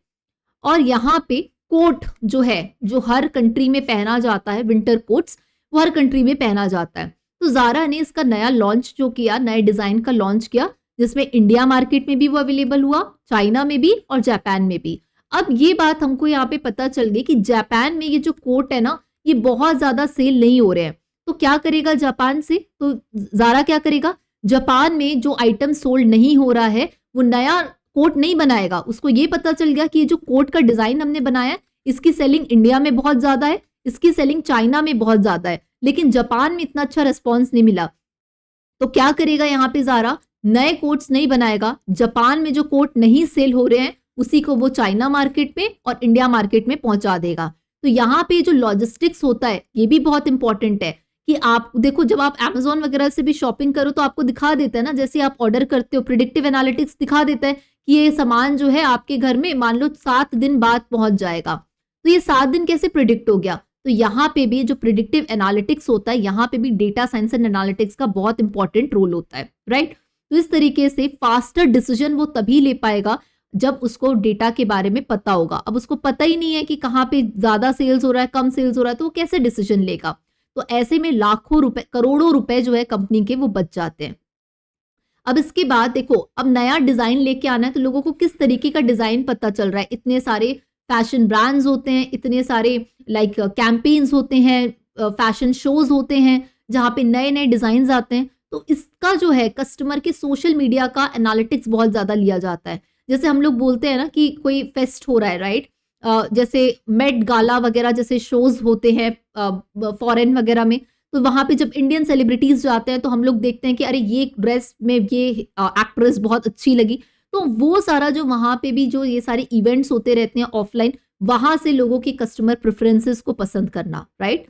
और यहाँ पे कोट जो है, जो हर कंट्री में पहना जाता है, विंटर कोट्स, वो हर कंट्री में पहना जाता है। तो ज़ारा ने इसका नया लॉन्च जो किया, नए डिजाइन का लॉन्च किया, जिसमें इंडिया मार्केट में भी वो अवेलेबल हुआ, चाइना में भी और जापान में भी। अब ये बात हमको यहाँ पे पता चल गई कि जापान में ये जो कोट है ना, ये बहुत ज्यादा सेल नहीं हो रहे हैं। तो क्या करेगा जापान से, तो ज़ारा क्या करेगा, जापान में जो आइटम सोल्ड नहीं हो रहा है वो नया कोट नहीं बनाएगा। उसको ये पता चल गया कि ये जो कोट का डिजाइन हमने बनाया है इसकी सेलिंग इंडिया में बहुत ज्यादा है, इसकी सेलिंग चाइना में बहुत ज्यादा है, लेकिन जापान में इतना अच्छा रिस्पॉन्स नहीं मिला। तो क्या करेगा यहाँ पे ज़ारा, नए कोट्स नहीं बनाएगा, जापान में जो कोट नहीं सेल हो रहे हैं उसी को वो चाइना मार्केट में और इंडिया मार्केट में पहुंचा देगा। तो यहाँ पे जो लॉजिस्टिक्स होता है ये भी बहुत इंपॉर्टेंट है कि आप देखो जब आप Amazon वगैरह से भी शॉपिंग करो तो आपको दिखा देता है ना, जैसे आप ऑर्डर करते हो, प्रिडिक्टिव एनालिटिक्स दिखा देता है कि ये सामान जो है आपके घर में मान लो 7 दिन बाद पहुंच जाएगा। तो ये 7 दिन कैसे प्रिडिक्ट हो गया, तो यहाँ पे भी जो प्रिडिक्टिव एनालिटिक्स होता है, यहाँ पे भी डेटा साइंस एंड एनालिटिक्स का बहुत इंपॉर्टेंट रोल होता है, राइट। तो इस तरीके से फास्टर डिसीजन वो तभी ले पाएगा जब उसको डेटा के बारे में पता होगा। अब उसको पता ही नहीं है कि कहाँ पे ज्यादा सेल्स हो रहा है, कम सेल्स हो रहा है, तो वो कैसे डिसीजन लेगा। तो ऐसे में लाखों रुपए, करोड़ों रुपए जो है कंपनी के वो बच जाते हैं। अब इसके बाद देखो, अब नया डिजाइन लेके आना है तो लोगों को किस तरीके का डिजाइन पता चल रहा है। इतने सारे फैशन ब्रांड्स होते हैं, इतने सारे लाइक कैंपेन्स होते हैं, फैशन शोज होते हैं जहाँ पे नए नए डिजाइन आते हैं। तो इसका जो है कस्टमर के सोशल मीडिया का एनालिटिक्स बहुत ज्यादा लिया जाता है। जैसे हम लोग बोलते हैं ना कि कोई फेस्ट हो रहा है, राइट, जैसे मेट गाला वगैरह जैसे शोज होते हैं फॉरेन वगैरह में, तो वहां पे जब इंडियन सेलिब्रिटीज जाते हैं तो हम लोग देखते हैं कि अरे ये ड्रेस में ये एक्ट्रेस बहुत अच्छी लगी। तो वो सारा जो वहां पे भी जो ये सारे इवेंट्स होते रहते हैं ऑफलाइन, वहां से लोगों की कस्टमर प्रेफरेंसेस को पसंद करना, राइट।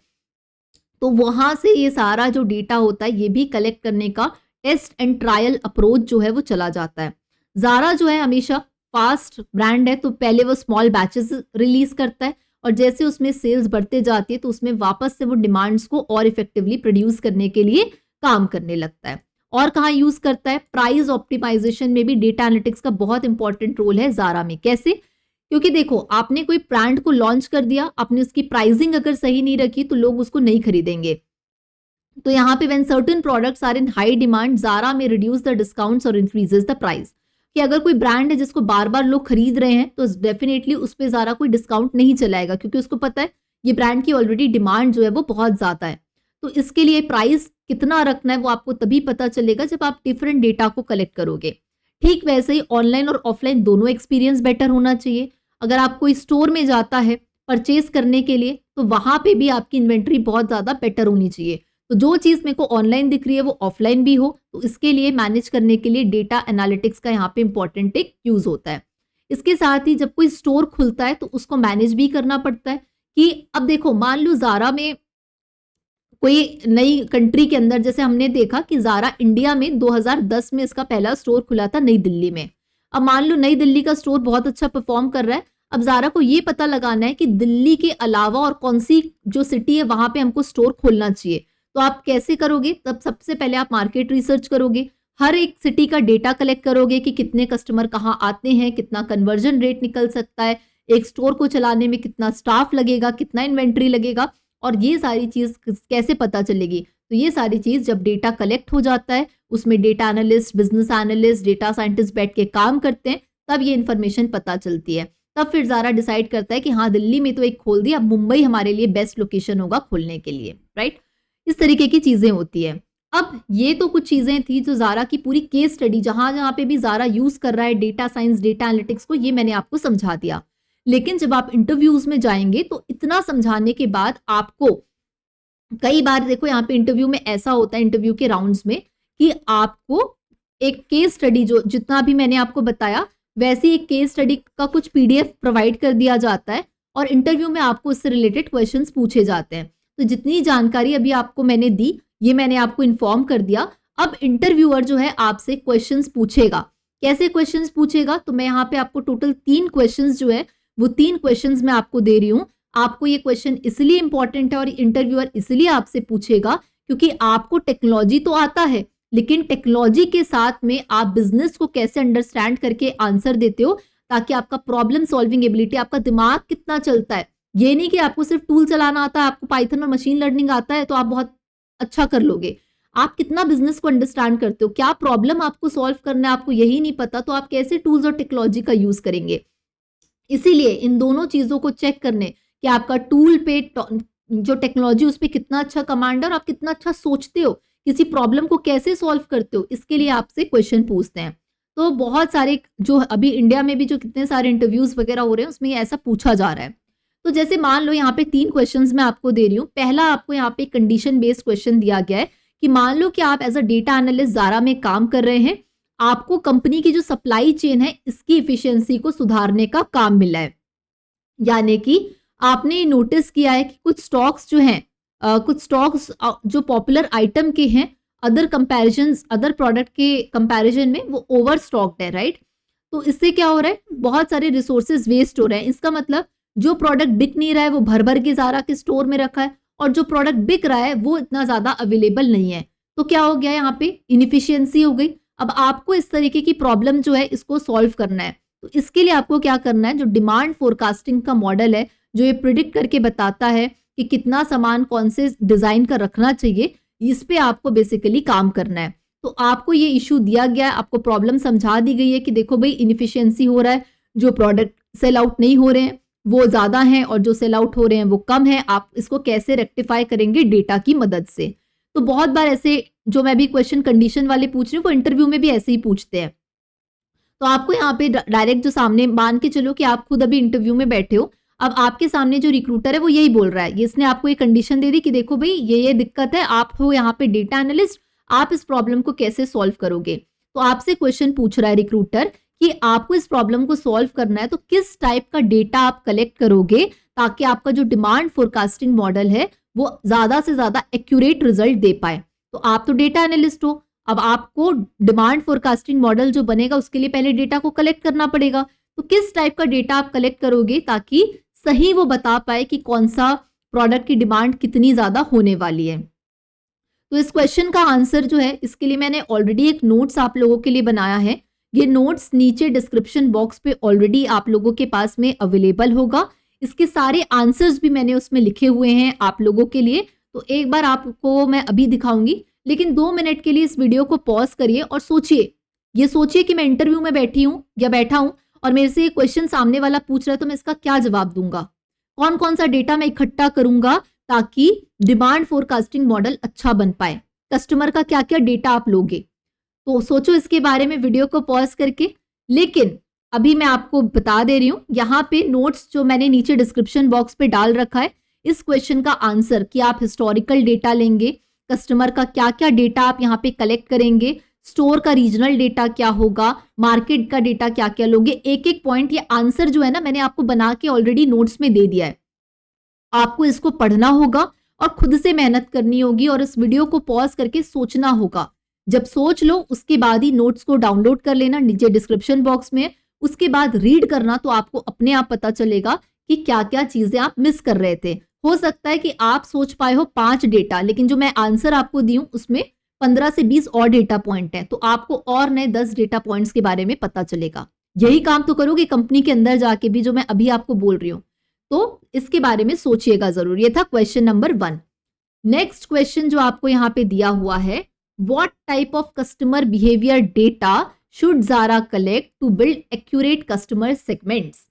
तो वहां से ये सारा जो डेटा होता है ये भी कलेक्ट करने का टेस्ट एंड ट्रायल अप्रोच जो है वो चला जाता है। ज़ारा जो है हमेशा फास्ट ब्रांड है तो पहले वो स्मॉल बैचेस रिलीज करता है और जैसे उसमें सेल्स बढ़ते जाती है तो उसमें वापस से वो डिमांड्स को और इफेक्टिवली प्रोड्यूस करने के लिए काम करने लगता है। और कहाँ यूज करता है? प्राइस ऑप्टिमाइजेशन में भी डेटा एनालिटिक्स का बहुत इंपॉर्टेंट रोल है ज़ारा में। कैसे? क्योंकि देखो, आपने कोई ब्रांड को लॉन्च कर दिया, आपने उसकी प्राइसिंग अगर सही नहीं रखी तो लोग उसको नहीं खरीदेंगे। तो यहाँ पे when certain products are in high demand, Zara में रिड्यूस द डिस्काउंट्स और इंक्रीजेस द प्राइस। कि अगर कोई ब्रांड है जिसको बार बार लोग खरीद रहे हैं तो डेफिनेटली उस पर ज़ारा कोई डिस्काउंट नहीं चलाएगा, क्योंकि उसको पता है ये ब्रांड की ऑलरेडी डिमांड जो है वो बहुत ज़्यादा है। तो इसके लिए प्राइस कितना रखना है वो आपको तभी पता चलेगा जब आप डिफरेंट डेटा को कलेक्ट करोगे। ठीक वैसे ही ऑनलाइन और ऑफलाइन दोनों एक्सपीरियंस बेटर होना चाहिए। अगर आप कोई स्टोर में जाता है परचेज करने के लिए तो वहां पे भी आपकी इन्वेंट्री बहुत ज़्यादा बेटर होनी चाहिए। तो जो चीज़ मेरे को ऑनलाइन दिख रही है वो ऑफलाइन भी हो, तो इसके लिए मैनेज करने के लिए डेटा एनालिटिक्स का यहाँ पे इंपॉर्टेंट एक यूज होता है। इसके साथ ही जब कोई स्टोर खुलता है तो उसको मैनेज भी करना पड़ता है कि अब देखो, मान लो ज़ारा में कोई नई कंट्री के अंदर, जैसे हमने देखा कि ज़ारा इंडिया में 2010 में इसका पहला स्टोर खुला था नई दिल्ली में। अब मान लो नई दिल्ली का स्टोर बहुत अच्छा परफॉर्म कर रहा है, अब ज़ारा को ये पता लगाना है कि दिल्ली के अलावा और कौन सी जो सिटी है वहां पे हमको स्टोर खोलना चाहिए। तो आप कैसे करोगे? तब सबसे पहले आप मार्केट रिसर्च करोगे, हर एक सिटी का डेटा कलेक्ट करोगे कि कितने कस्टमर कहाँ आते हैं, कितना कन्वर्जन रेट निकल सकता है, एक स्टोर को चलाने में कितना स्टाफ लगेगा, कितना इन्वेंट्री लगेगा, और ये सारी चीज कैसे पता चलेगी? तो ये सारी चीज जब डेटा कलेक्ट हो जाता है, उसमें data analyst, business analyst, data scientist बैठ के काम करते हैं, तब ये इन्फॉर्मेशन पता चलती है। तब फिर ज़ारा डिसाइड करता है कि हाँ, दिल्ली में तो एक खोल दिया, अब मुंबई हमारे लिए बेस्ट लोकेशन होगा खोलने के लिए, राइट? इस तरीके की चीजें होती है। अब ये तो कुछ चीजें थी जो ज़ारा की पूरी केस स्टडी, जहां जहां पे भी ज़ारा यूज कर रहा है डेटा साइंस, डेटा एनालिटिक्स को, ये मैंने आपको समझा दिया। लेकिन जब आप इंटरव्यूज में जाएंगे तो इतना समझाने के बाद आपको कई बार, देखो यहाँ पे इंटरव्यू में ऐसा होता है, इंटरव्यू के राउंड्स में, कि आपको एक केस स्टडी, जो जितना भी मैंने आपको बताया वैसे एक केस स्टडी का कुछ पीडीएफ प्रोवाइड कर दिया जाता है और इंटरव्यू में आपको उससे रिलेटेड क्वेश्चंस पूछे जाते हैं। तो जितनी जानकारी अभी आपको मैंने दी, ये मैंने आपको इन्फॉर्म कर दिया। अब इंटरव्यूअर जो है आपसे क्वेश्चंस पूछेगा। कैसे क्वेश्चंस पूछेगा? तो मैं यहाँ पे आपको टोटल 3 क्वेश्चंस जो है वो 3 क्वेश्चंस मैं आपको दे रही हूँ। आपको ये क्वेश्चन इसलिए इंपॉर्टेंट है और इंटरव्यूअर इसलिए आपसे पूछेगा क्योंकि आपको टेक्नोलॉजी तो आता है, लेकिन टेक्नोलॉजी के साथ में आप बिजनेस को कैसे अंडरस्टैंड करके आंसर देते हो, ताकि आपका प्रॉब्लम सॉल्विंग एबिलिटी, आपका दिमाग कितना चलता है। ये नहीं कि आपको सिर्फ टूल चलाना आता है, आपको पाइथन और मशीन लर्निंग आता है तो आप बहुत अच्छा कर लोगे। आप कितना बिजनेस को अंडरस्टैंड करते हो, क्या प्रॉब्लम आपको सॉल्व करना है, आपको यही नहीं पता तो आप कैसे टूल्स और टेक्नोलॉजी का यूज करेंगे। इसीलिए इन दोनों चीजों को चेक करने कि आपका टूल पे जो टेक्नोलॉजी उस पर कितना अच्छा कमांड है और आप कितना अच्छा सोचते हो, किसी प्रॉब्लम को कैसे सॉल्व करते हो, इसके लिए आपसे क्वेश्चन पूछते हैं। तो बहुत सारे, जो अभी इंडिया में भी जो कितने सारे इंटरव्यूज वगैरह हो रहे हैं उसमें ऐसा पूछा जा रहा है। तो जैसे मान लो यहाँ पे 3 क्वेश्चंस मैं आपको दे रही हूँ। पहला आपको यहाँ पे कंडीशन बेस्ड क्वेश्चन दिया गया है कि मान लो कि आप as a data analyst Zara में काम कर रहे हैं, आपको कंपनी की जो सप्लाई चेन है इसकी इफिशियंसी को सुधारने का काम मिला है। यानी कि आपने नोटिस किया है कि कुछ स्टॉक्स जो हैं, कुछ स्टॉक्स जो पॉपुलर आइटम के हैं, अदर कंपैरिजंस, अदर प्रोडक्ट के कंपैरिजन में वो ओवर स्टॉक्ड है, राइट? तो इससे क्या हो रहा है, बहुत सारे रिसोर्सेज वेस्ट हो रहे हैं। इसका मतलब जो प्रोडक्ट बिक नहीं रहा है वो भर भर के ज़ारा के स्टोर में रखा है, और जो प्रोडक्ट बिक रहा है वो इतना ज़्यादा अवेलेबल नहीं है। तो क्या हो गया, यहाँ पे इनएफिशिएंसी हो गई। अब आपको इस तरीके की प्रॉब्लम जो है इसको सॉल्व करना है। तो इसके लिए आपको क्या करना है, जो डिमांड फोरकास्टिंग का मॉडल है, जो ये प्रिडिक्ट करके बताता है कि कितना सामान कौन से डिजाइन का रखना चाहिए, इस पे आपको बेसिकली काम करना है। तो आपको ये इशू दिया गया है, आपको प्रॉब्लम समझा दी गई है कि देखो भाई, इनएफिशिएंसी हो रहा है, जो प्रोडक्ट सेल आउट नहीं हो रहे हैं वो ज्यादा हैं और जो सेल आउट हो रहे हैं वो कम है। आप इसको कैसे रेक्टिफाई करेंगे डेटा की मदद से। तो बहुत बार ऐसे जो मैं भी क्वेश्चन कंडीशन वाले पूछ रही हूँ वो इंटरव्यू में भी ऐसे ही पूछते हैं। तो आपको यहाँ पे डायरेक्ट जो सामने, मान के चलो कि आप खुद अभी इंटरव्यू में बैठे हो, अब आपके सामने जो रिक्रूटर है वो यही बोल रहा है, इसने आपको ये कंडीशन दे दी कि देखो भाई ये दिक्कत है, आप हो यहाँ पे डेटा एनालिस्ट, आप इस प्रॉब्लम को कैसे सॉल्व करोगे। तो आपसे क्वेश्चन पूछ रहा है रिक्रूटर कि आपको इस प्रॉब्लम को सॉल्व करना है तो किस टाइप का डेटा आप कलेक्ट करोगे ताकि आपका जो डिमांड फोरकास्टिंग मॉडल है वो ज्यादा से ज्यादा एक्यूरेट रिजल्ट दे पाए। तो आप तो डेटा एनालिस्ट हो, अब आपको डिमांड फोरकास्टिंग मॉडल जो बनेगा उसके लिए पहले डेटा को कलेक्ट करना पड़ेगा। तो किस टाइप का डेटा आप कलेक्ट करोगे ताकि सही वो बता पाए कि कौन सा प्रोडक्ट की डिमांड कितनी ज्यादा होने वाली है। तो इस क्वेश्चन का आंसर जो है, इसके लिए मैंने ऑलरेडी एक नोट्स आप लोगों के लिए बनाया है। ये नोट्स नीचे डिस्क्रिप्शन बॉक्स पे ऑलरेडी आप लोगों के पास में अवेलेबल होगा। इसके सारे आंसर्स भी मैंने उसमें लिखे हुए हैं आप लोगों के लिए। तो एक बार आपको मैं अभी दिखाऊंगी, लेकिन 2 मिनट के लिए इस वीडियो को पॉज करिए और सोचिए। ये सोचिए कि मैं इंटरव्यू में बैठी हूँ या बैठा हूँ और मेरे से ये क्वेश्चन सामने वाला पूछ रहा है, तो मैं इसका क्या जवाब दूंगा, कौन कौन सा डेटा मैं इकट्ठा करूंगा ताकि डिमांड फोरकास्टिंग मॉडल अच्छा बन पाए, कस्टमर का क्या क्या डेटा आप लोगे। तो सोचो इसके बारे में वीडियो को पॉज करके। लेकिन अभी मैं आपको बता दे रही हूँ, यहाँ पे नोट्स जो मैंने नीचे डिस्क्रिप्शन बॉक्स पे डाल रखा है, इस क्वेश्चन का आंसर कि आप हिस्टोरिकल डेटा लेंगे, कस्टमर का क्या क्या डेटा आप यहाँ पे कलेक्ट करेंगे, स्टोर का रीजनल डेटा क्या होगा, मार्केट का डेटा क्या क्या लोगे, एक एक पॉइंट ये आंसर जो है ना मैंने आपको बना के ऑलरेडी नोट्स में दे दिया है। आपको इसको पढ़ना होगा और खुद से मेहनत करनी होगी और इस वीडियो को पॉज करके सोचना होगा। जब सोच लो उसके बाद ही नोट्स को डाउनलोड कर लेना, नीचे डिस्क्रिप्शन बॉक्स में। उसके बाद रीड करना, तो आपको अपने आप पता चलेगा कि क्या क्या चीजें आप मिस कर रहे थे। हो सकता है कि आप सोच पाए हो 5 डेटा, लेकिन जो मैं आंसर आपको दी हूं उसमें 15 से 20 और डेटा पॉइंट है, तो आपको और नए 10 डेटा पॉइंट्स के बारे में पता चलेगा। यही काम तो करोगे कंपनी के अंदर जाके भी, जो मैं अभी आपको बोल रही हूँ। तो इसके बारे में सोचिएगा जरूर। ये था क्वेश्चन नंबर 1। नेक्स्ट क्वेश्चन जो आपको यहाँ पे दिया हुआ है, what type of customer behaviour data should Zara collect to build accurate customer segments.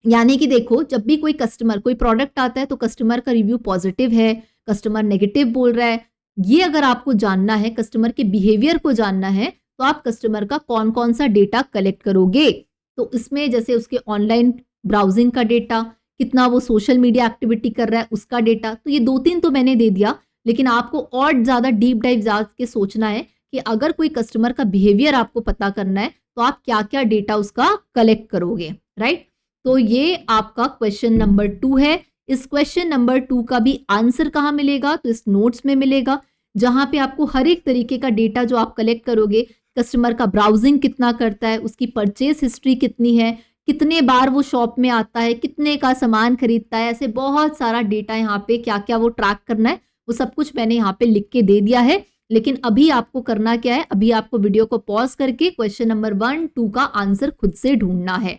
यानी कि देखो, जब भी कोई कस्टमर कोई प्रोडक्ट आता है तो कस्टमर का रिव्यू पॉजिटिव है, कस्टमर नेगेटिव बोल रहा है, ये अगर आपको जानना है, कस्टमर के बिहेवियर को जानना है, तो आप कस्टमर का कौन कौन सा डेटा कलेक्ट करोगे। तो इसमें जैसे उसके ऑनलाइन ब्राउजिंग का डेटा, कितना वो सोशल मीडिया एक्टिविटी कर रहा है उसका डेटा। तो ये 2-3 तो मैंने दे दिया, लेकिन आपको और ज्यादा डीप डाइव जाके सोचना है कि अगर कोई कस्टमर का बिहेवियर आपको पता करना है तो आप क्या क्या डेटा उसका कलेक्ट करोगे, राइट। तो ये आपका क्वेश्चन नंबर 2 है। इस क्वेश्चन नंबर 2 का भी आंसर कहाँ मिलेगा, तो इस नोट्स में मिलेगा, जहां पे आपको हर एक तरीके का डेटा जो आप कलेक्ट करोगे, कस्टमर का ब्राउजिंग कितना करता है, उसकी परचेस हिस्ट्री कितनी है, कितने बार वो शॉप में आता है, कितने का सामान खरीदता है, ऐसे बहुत सारा डेटा यहाँ पे क्या क्या वो ट्रैक करना है, वो सब कुछ मैंने यहाँ पे लिख के दे दिया है। लेकिन अभी आपको करना क्या है, अभी आपको वीडियो को पॉज करके क्वेश्चन नंबर 1, 2 का आंसर खुद से ढूंढना है।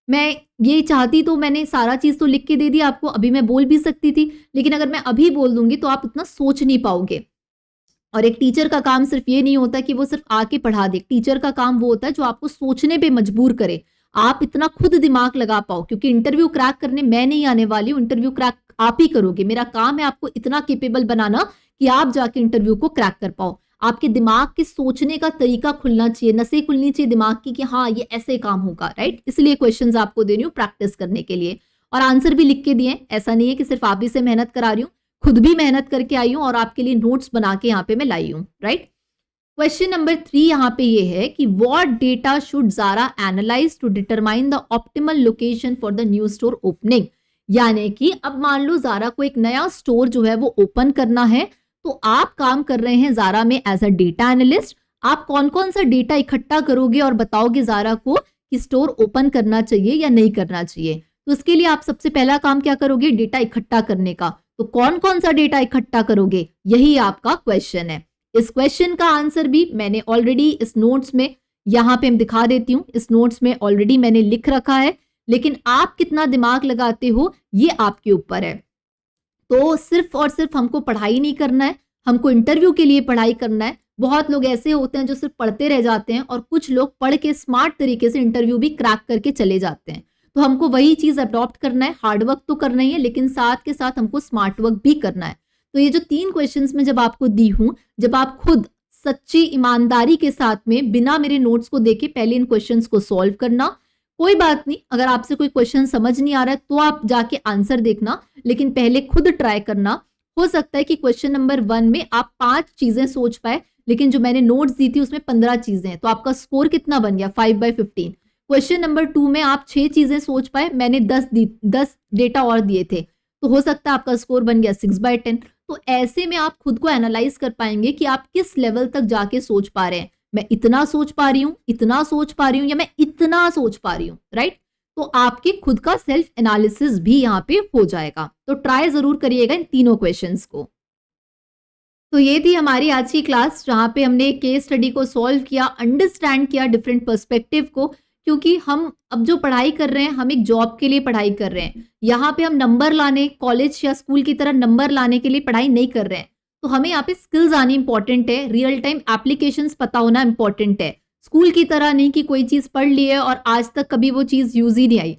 मैं ये चाहती तो मैंने सारा चीज तो लिख के दे दिया आपको, अभी मैं बोल भी सकती थी, लेकिन अगर मैं अभी बोल दूंगी तो आप इतना सोच नहीं पाओगे। और एक टीचर का काम सिर्फ ये नहीं होता कि वो सिर्फ आके पढ़ा दे, टीचर का काम वो होता है जो आपको सोचने पे मजबूर करे, आप इतना खुद दिमाग लगा पाओ। क्योंकि इंटरव्यू क्रैक करने मैं नहीं आने वाली हूँ, इंटरव्यू क्रैक आप ही करोगे। मेरा काम है आपको इतना केपेबल बनाना कि आप जाके इंटरव्यू को क्रैक कर पाओ। आपके दिमाग के सोचने का तरीका खुलना चाहिए, नसें खुलनी चाहिए दिमाग की कि हाँ ये ऐसे काम होगा, राइट। इसलिए क्वेश्चंस आपको दे रही हूँ प्रैक्टिस करने के लिए, और आंसर भी लिख के दिए। ऐसा नहीं है कि सिर्फ आप ही से मेहनत करा रही हूँ, खुद भी मेहनत करके आई हूँ और आपके लिए नोट्स बना के यहाँ पे मैं लाई हूँ, राइट। क्वेश्चन नंबर 3 यहाँ पे ये है कि what data should Zara analyse to determine the optimal location for the new store opening. यानी कि अब मान लो ज़ारा को एक नया स्टोर जो है वो ओपन करना है, तो आप काम कर रहे हैं ज़ारा में एज अ डेटा एनालिस्ट। आप कौन कौन सा डेटा इकट्ठा करोगे और बताओगे ज़ारा को कि स्टोर ओपन करना चाहिए या नहीं करना चाहिए। तो इसके लिए आप सबसे पहला काम क्या करोगे, डेटा इकट्ठा करने का। तो कौन कौन सा डेटा इकट्ठा करोगे, यही आपका क्वेश्चन है। इस क्वेश्चन का आंसर भी मैंने ऑलरेडी इस नोट्स में यहाँ पे दिखा देती हूँ, इस नोट्स में ऑलरेडी मैंने लिख रखा है, लेकिन आप कितना दिमाग लगाते हो ये आपके ऊपर है। तो सिर्फ और सिर्फ हमको पढ़ाई नहीं करना है, हमको इंटरव्यू के लिए पढ़ाई करना है। बहुत लोग ऐसे होते हैं जो सिर्फ पढ़ते रह जाते हैं, और कुछ लोग पढ़ के स्मार्ट तरीके से इंटरव्यू भी क्रैक करके चले जाते हैं। तो हमको वही चीज अडॉप्ट करना है, हार्डवर्क तो करना ही है, लेकिन साथ के साथ हमको स्मार्ट वर्क भी करना है। तो ये जो 3 क्वेश्चंस में जब आपको दी हूं, जब आप खुद सच्ची ईमानदारी के साथ में बिना मेरे नोट्स को देखे पहले इन क्वेश्चंस को सॉल्व करना। कोई बात नहीं, अगर आपसे कोई क्वेश्चन समझ नहीं आ रहा है तो आप जाके आंसर देखना, लेकिन पहले खुद ट्राई करना। हो सकता है कि क्वेश्चन नंबर 1 में आप 5 चीजें सोच पाए, लेकिन जो मैंने नोट्स दी थी उसमें 15 चीजें हैं, तो आपका स्कोर कितना बन गया, 5/15। क्वेश्चन नंबर 2 में आप 6 चीजें सोच पाए, मैंने 10 डेटा और दिए थे, तो हो सकता है आपका स्कोर बन गया 6/10। तो ऐसे में आप खुद को एनालाइज कर पाएंगे कि आप किस लेवल तक जाके सोच पा रहे हैं। मैं इतना सोच पा रही हूँ, इतना सोच पा रही हूँ, या मैं इतना सोच पा रही हूँ, राइट? तो आपके खुद का सेल्फ एनालिसिस भी यहाँ पे हो जाएगा। तो ट्राई जरूर करिएगा इन तीनों क्वेश्चंस को। तो ये थी हमारी आज की क्लास, जहाँ पे हमने केस स्टडी को सॉल्व किया, अंडरस्टैंड किया डिफरेंट पर्सपेक्टिव को, क्योंकि हम अब जो पढ़ाई कर रहे हैं हम एक जॉब के लिए पढ़ाई कर रहे हैं। यहाँ पे हम नंबर लाने, कॉलेज या स्कूल की तरह नंबर लाने के लिए पढ़ाई नहीं कर रहे हैं। तो हमें यहाँ पे स्किल्स आनी इंपॉर्टेंट है, रियल टाइम एप्लीकेशंस पता होना इंपॉर्टेंट है। स्कूल की तरह नहीं कि कोई चीज पढ़ ली है और आज तक कभी वो चीज यूज ही नहीं आई।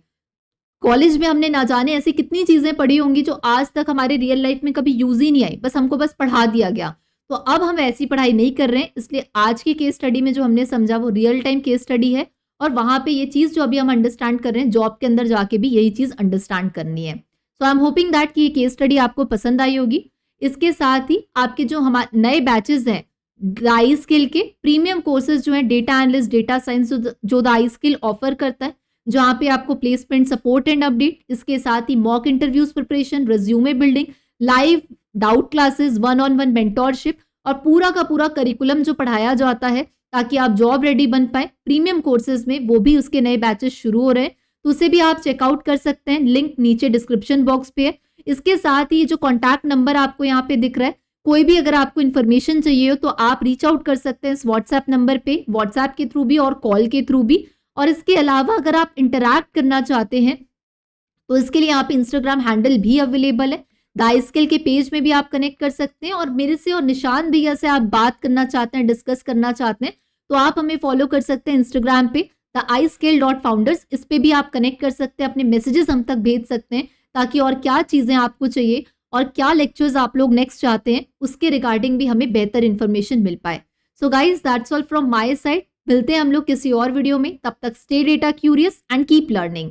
कॉलेज में हमने ना जाने ऐसी कितनी चीजें पढ़ी होंगी जो आज तक हमारे रियल लाइफ में कभी यूज ही नहीं आई, बस हमको बस पढ़ा दिया गया। तो अब हम ऐसी पढ़ाई नहीं कर रहे हैं, इसलिए आज की केस स्टडी में जो हमने समझा वो रियल टाइम केस स्टडी है, और वहां पे ये चीज जो अभी हम अंडरस्टैंड कर रहे हैं जॉब के अंदर जाके भी यही चीज अंडरस्टैंड करनी है। सो आई एम होपिंग दैट कि ये केस स्टडी आपको पसंद आई होगी। इसके साथ ही आपके जो हमारे नए बैचेस हैं आई स्किल के, प्रीमियम कोर्सेज जो है डेटा एनालिस्ट, डेटा साइंस, जो द आई स्किल ऑफर करता है, जहाँ पे आपको प्लेसमेंट सपोर्ट एंड अपडेट, इसके साथ ही mock interviews preparation, resume building, live doubt classes, 1-on-1 mentorship, और पूरा का पूरा करिकुलम जो पढ़ाया जाता है ताकि आप जॉब रेडी बन पाए प्रीमियम कोर्सेज में, वो भी उसके नए बैचेस शुरू हो रहे हैं। तो उसे भी आप चेकआउट कर सकते हैं, लिंक नीचे डिस्क्रिप्शन बॉक्स पे है। इसके साथ ही जो कॉन्टैक्ट नंबर आपको यहाँ पे दिख रहा है, कोई भी अगर आपको इन्फॉर्मेशन चाहिए हो तो आप रीच आउट कर सकते हैं इस व्हाट्सएप नंबर पे, व्हाट्सएप के थ्रू भी और कॉल के थ्रू भी। और इसके अलावा अगर आप इंटरैक्ट करना चाहते हैं तो इसके लिए यहाँ पे इंस्टाग्राम हैंडल भी अवेलेबल है, द आई स्किल के पेज में भी आप कनेक्ट कर सकते हैं। और मेरे से और निशान भैया से आप बात करना चाहते हैं, डिस्कस करना चाहते हैं, तो आप हमें फॉलो कर सकते हैं इंस्टाग्राम पे theiskill.founders। इस पे भी आप कनेक्ट कर सकते हैं, अपने मैसेजेस हम तक भेज सकते हैं, ताकि और क्या चीजें आपको चाहिए और क्या लेक्चर्स आप लोग नेक्स्ट चाहते हैं उसके रिगार्डिंग भी हमें बेहतर इन्फॉर्मेशन मिल पाए। So guys that's all from my side. मिलते हैं हम लोग किसी और वीडियो में, तब तक stay data curious and keep learning.